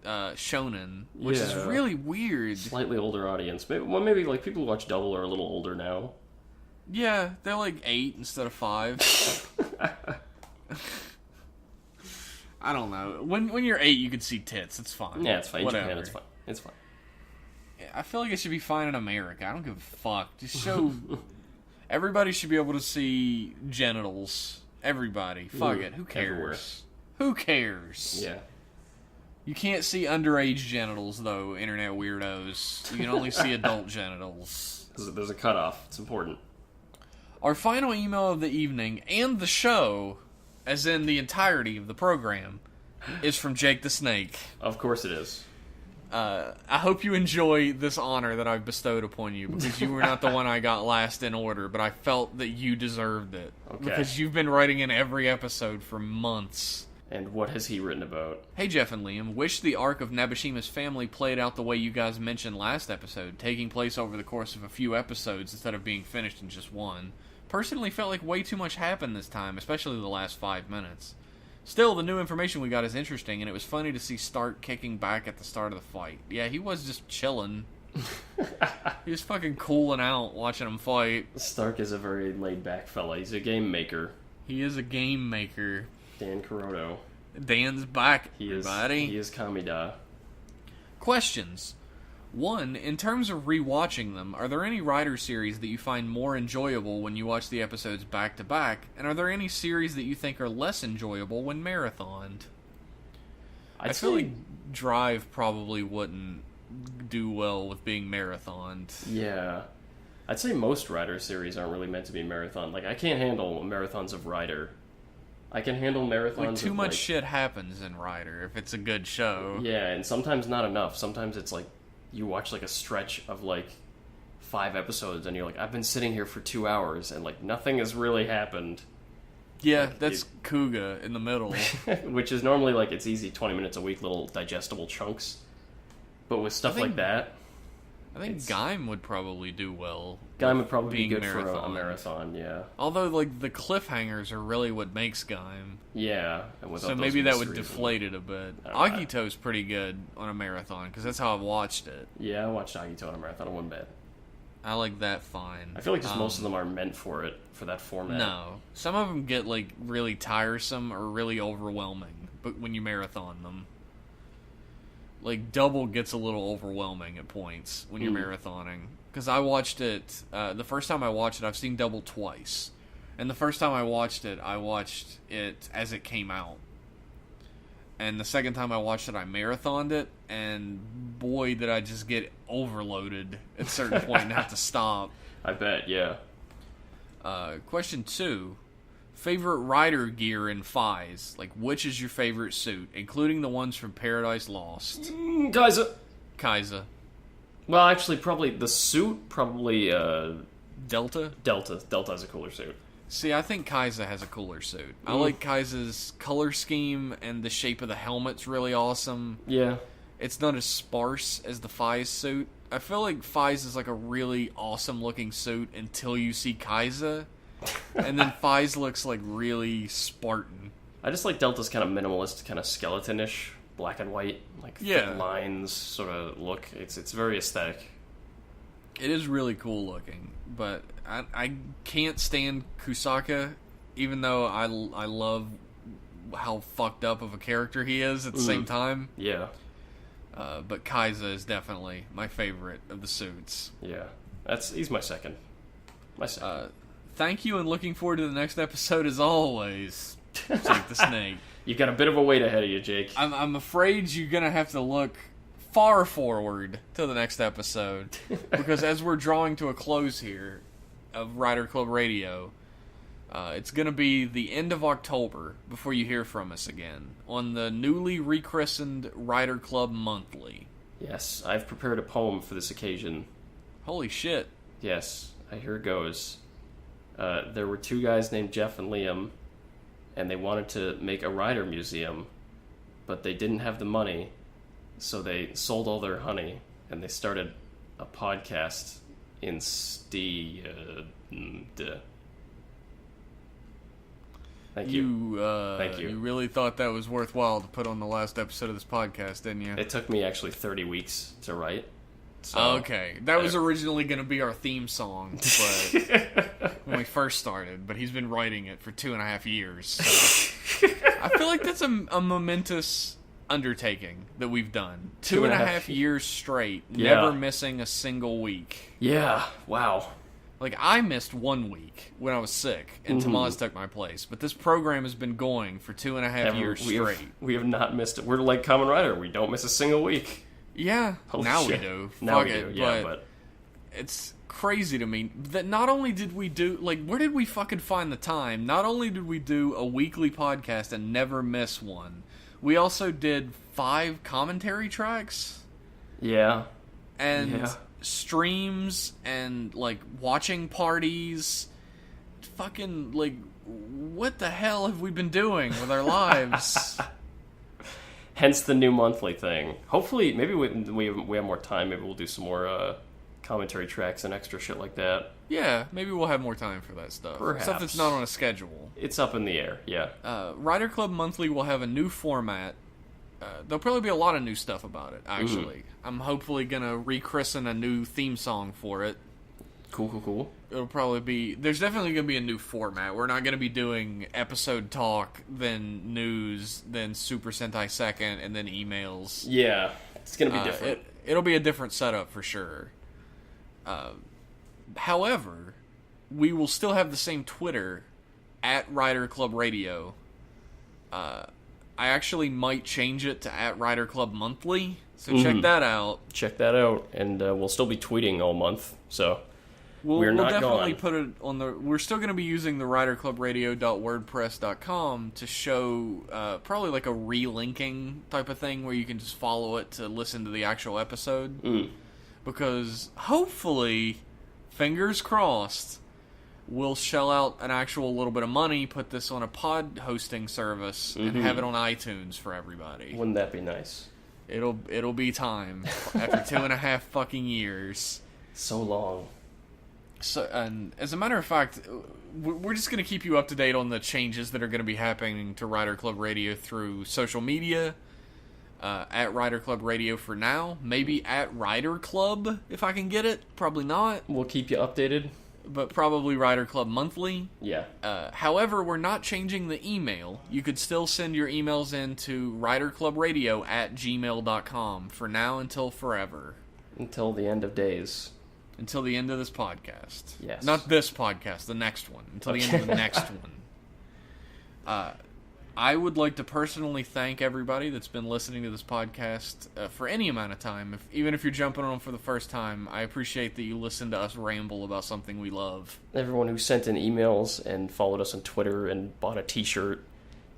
shonen, which is really weird. Slightly older audience. Maybe, like, people who watch Double are a little older now. Yeah, they're, like, 8 instead of 5. I don't know. When you're 8, you can see tits. It's fine. Yeah, it's fine. Whatever. Japan, it's fine. It's fine. I feel like it should be fine in America. I don't give a fuck. Just show... Everybody should be able to see genitals. Everybody. Fuck it. Who cares? Everywhere. Who cares? Yeah. You can't see underage genitals, though, internet weirdos. You can only see adult genitals. There's a cutoff. It's important. Our final email of the evening, and the show, as in the entirety of the program, is from Jake the Snake. Of course it is. I hope you enjoy this honor that I've bestowed upon you, because you were not the one I got last in order, but I felt that you deserved it. Okay. Because you've been writing in every episode for months. And what has he written about? Hey Jeff and Liam, wish the arc of Nabishima's family played out the way you guys mentioned last episode, taking place over the course of a few episodes instead of being finished in just one. Personally felt like way too much happened this time, especially the last 5 minutes. Still, the new information we got is interesting, and it was funny to see Stark kicking back at the start of the fight. Yeah, he was just chilling. He was fucking cooling out watching him fight. Stark is a very laid-back fella. He's a game maker. He is a game maker. Dan Kuroto. Dan's back, He everybody. is Kamida. Questions. 1. In terms of rewatching them, are there any Rider series that you find more enjoyable when you watch the episodes back-to-back? And are there any series that you think are less enjoyable when marathoned? I feel like Drive probably wouldn't do well with being marathoned. Yeah. I'd say most Rider series aren't really meant to be marathon. Like, I can't handle marathons of Rider. I can handle marathons Like, too much like, shit happens in Rider if it's a good show. Yeah, and sometimes not enough. Sometimes it's like, you watch like a stretch of like 5 episodes and you're like, I've been sitting here for 2 hours and like nothing has really happened. Yeah, like, that's Kuga in the middle. Which is normally like, it's easy 20 minutes a week, little digestible chunks. But with stuff like that, I think Gaim would probably do well. Gaim would probably be good for a marathoned. marathon, yeah. Although, like, the cliffhangers are really what makes Gaim. Yeah. And So maybe that would deflate it a bit. Agito's pretty good on a marathon, because that's how I've watched it. Yeah, I watched Agito on a marathon. It wasn't bad. I like that fine. I feel like just most of them are meant for it, for that format. No. Some of them get, like, really tiresome or really overwhelming, but when you marathon them. Like, Double gets a little overwhelming at points when you're marathoning. Because I watched it, the first time I watched it, I've seen Double twice. And the first time I watched it as it came out. And the second time I watched it, I marathoned it, and boy, did I just get overloaded at a certain point and have to stop. I bet, yeah. Question 2. Favorite rider gear in Fies? Like, which is your favorite suit, including the ones from Paradise Lost? Kaiza. Well, actually, probably the suit, Delta? Delta. Delta has a cooler suit. See, I think Kaiza has a cooler suit. I like Kaiza's color scheme, and the shape of the helmet's really awesome. Yeah. It's not as sparse as the Fies suit. I feel like Fies is like a really awesome looking suit until you see Kaiza. And then Fies looks like really Spartan. I just like Delta's kind of minimalist, kind of skeleton-ish, black and white, like thick lines sort of look. It's very aesthetic. It is really cool looking, but I can't stand Kusaka, even though I love how fucked up of a character he is at the same time. Yeah. But Kaiza is definitely my favorite of the suits. Yeah. He's my second. Thank you, and looking forward to the next episode as always. Jake the Snake. You got a bit of a wait ahead of you, Jake. I'm afraid you're going to have to look far forward to the next episode. Because as we're drawing to a close here of Rider Club Radio, it's going to be the end of October before you hear from us again on the newly rechristened Rider Club Monthly. Yes, I've prepared a poem for this occasion. Holy shit. Yes, here it goes. There were two guys named Jeff and Liam, and they wanted to make a rider museum, but they didn't have the money, so they sold all their honey, and they started a podcast instead. Thank you. Thank you. You really thought that was worthwhile to put on the last episode of this podcast, didn't you? It took me actually 30 weeks to write. So, okay. That was originally going to be our theme song but when we first started, but he's been writing it for 2.5 years. So. I feel like that's a momentous undertaking that we've done. 2.5 years straight, never missing a single week. Yeah, wow. Like, I missed 1 week when I was sick, and Tamaz took my place. But this program has been going for 2.5 years straight. We have not missed it. We're like Kamen Rider. We don't miss a single week. Yeah, Holy now shit. we do. Now Fuck we it, do, yeah, but... It's crazy to me that not only did we do... Like, where did we fucking find the time? Not only did we do a weekly podcast and never miss one, we also did 5 commentary tracks. Yeah. And... streams and like watching parties. Fucking like, what the hell have we been doing with our lives? Hence the new monthly thing. Hopefully, maybe we have more time. Maybe we'll do some more commentary tracks and extra shit like that. Yeah, maybe we'll have more time for that stuff. Perhaps. Stuff that's not on a schedule. It's up in the air. Yeah. Rider Club Monthly will have a new format. There'll probably be a lot of new stuff about it, actually. I'm hopefully going to rechristen a new theme song for it. Cool. It'll probably be... There's definitely going to be a new format. We're not going to be doing episode talk, then news, then Super Sentai Second, and then emails. Yeah, it's going to be different. It'll be a different setup for sure. However, we will still have the same Twitter, @RiderClubRadio. I actually might change it to @RiderClubMonthly, so check that out. Check that out, and we'll still be tweeting all month, so we're we'll not definitely gone. put it on the... We're still going to be using the riderclubradio.wordpress.com to show probably like a relinking type of thing where you can just follow it to listen to the actual episode. Because hopefully, fingers crossed, we'll shell out an actual little bit of money, put this on a pod hosting service, and have it on iTunes for everybody. Wouldn't that be nice? It'll be time after 2.5 fucking years. So long. So, and as a matter of fact, we're just going to keep you up to date on the changes that are going to be happening to Rider Club Radio through social media. @Rider Club Radio for now. Maybe @Rider Club if I can get it. Probably not. We'll keep you updated. But probably Rider Club Monthly. Yeah. However, we're not changing the email. You could still send your emails in to riderclubradio@gmail.com for now until forever. Until the end of days. Until the end of this podcast. Yes. Not this podcast, the next one. Until the end of the next one. I would like to personally thank everybody that's been listening to this podcast for any amount of time. Even if you're jumping on for the first time, I appreciate that you listen to us ramble about something we love. Everyone who sent in emails and followed us on Twitter and bought a t-shirt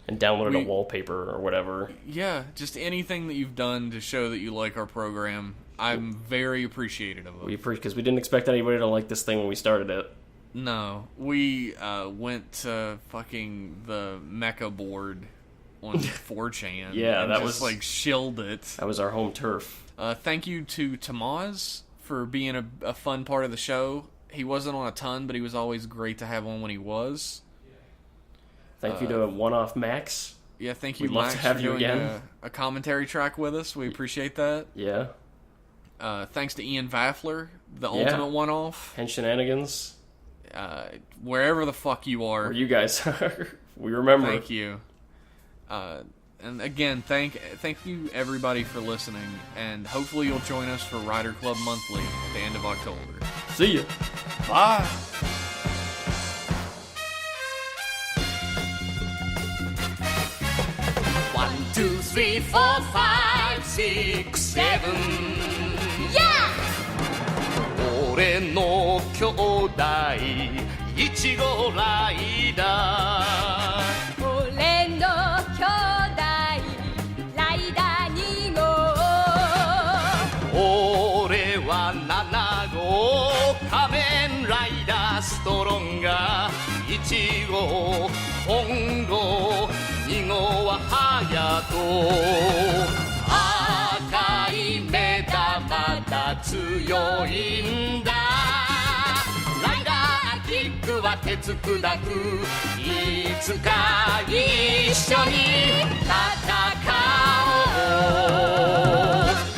and downloaded a wallpaper or whatever. Yeah, just anything that you've done to show that you like our program. I'm very appreciative of it. Because we didn't expect anybody to like this thing when we started it. No, we went to fucking the Mecha board on 4chan. Yeah, and that just, was like shilled it. That was our home turf. Thank you to Tamaz for being a fun part of the show. He wasn't on a ton, but he was always great to have on when he was. Thank you to One-Off Max. Yeah, thank you, We'd love Max, to have for you doing again. A commentary track with us. We appreciate that. Yeah. Thanks to Ian Vaffler, the ultimate one-off. And Shenanigans. Wherever the fuck you are. Where you guys are. We remember. Thank you. And again, thank you everybody for listening, and hopefully you'll join us for Rider Club Monthly at the end of October. See ya. Bye. two, three, four, five, six, seven. Yeah! 俺の兄弟1号ライダー俺の兄弟ライダー2号俺は7号仮面ライダーストロンガー1号本号2号はハヤト赤い目玉だ強いんだライダーキックは鉄砕くいつか一緒に戦おう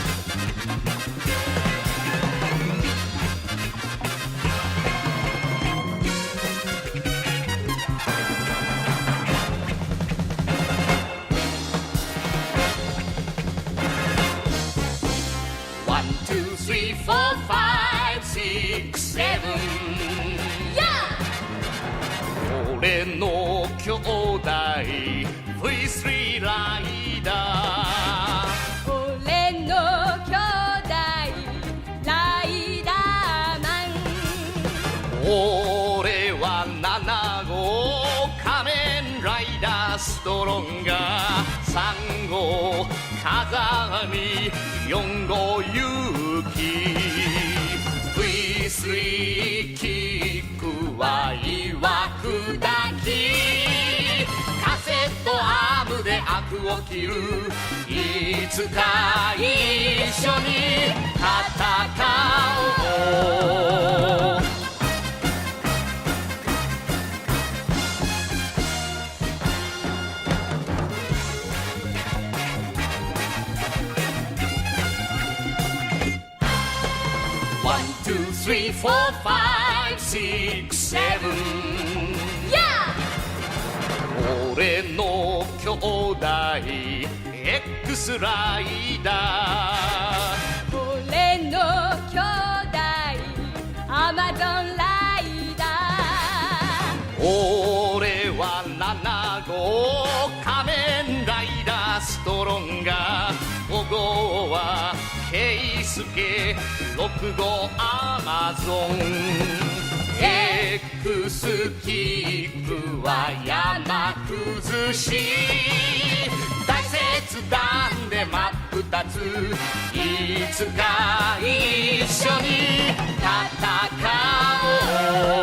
Three, four, five, six, seven. Yeah! 俺の兄弟 V3 ライダー俺の兄弟ライダーマン俺は7号仮面ライダーストロンガー3号風見4号勇気 V3 キックは岩砕きカセットアームで悪を切るいつか一緒に戦おうThree, four, five, six, seven. Yeah! 俺の兄弟 X ライダー俺の兄弟アマゾンライダー俺は7号仮面ライダーストロンガー5号はケイスケ6号アマゾン X キックは山崩し大切断で真っ二ついつか一緒に戦おう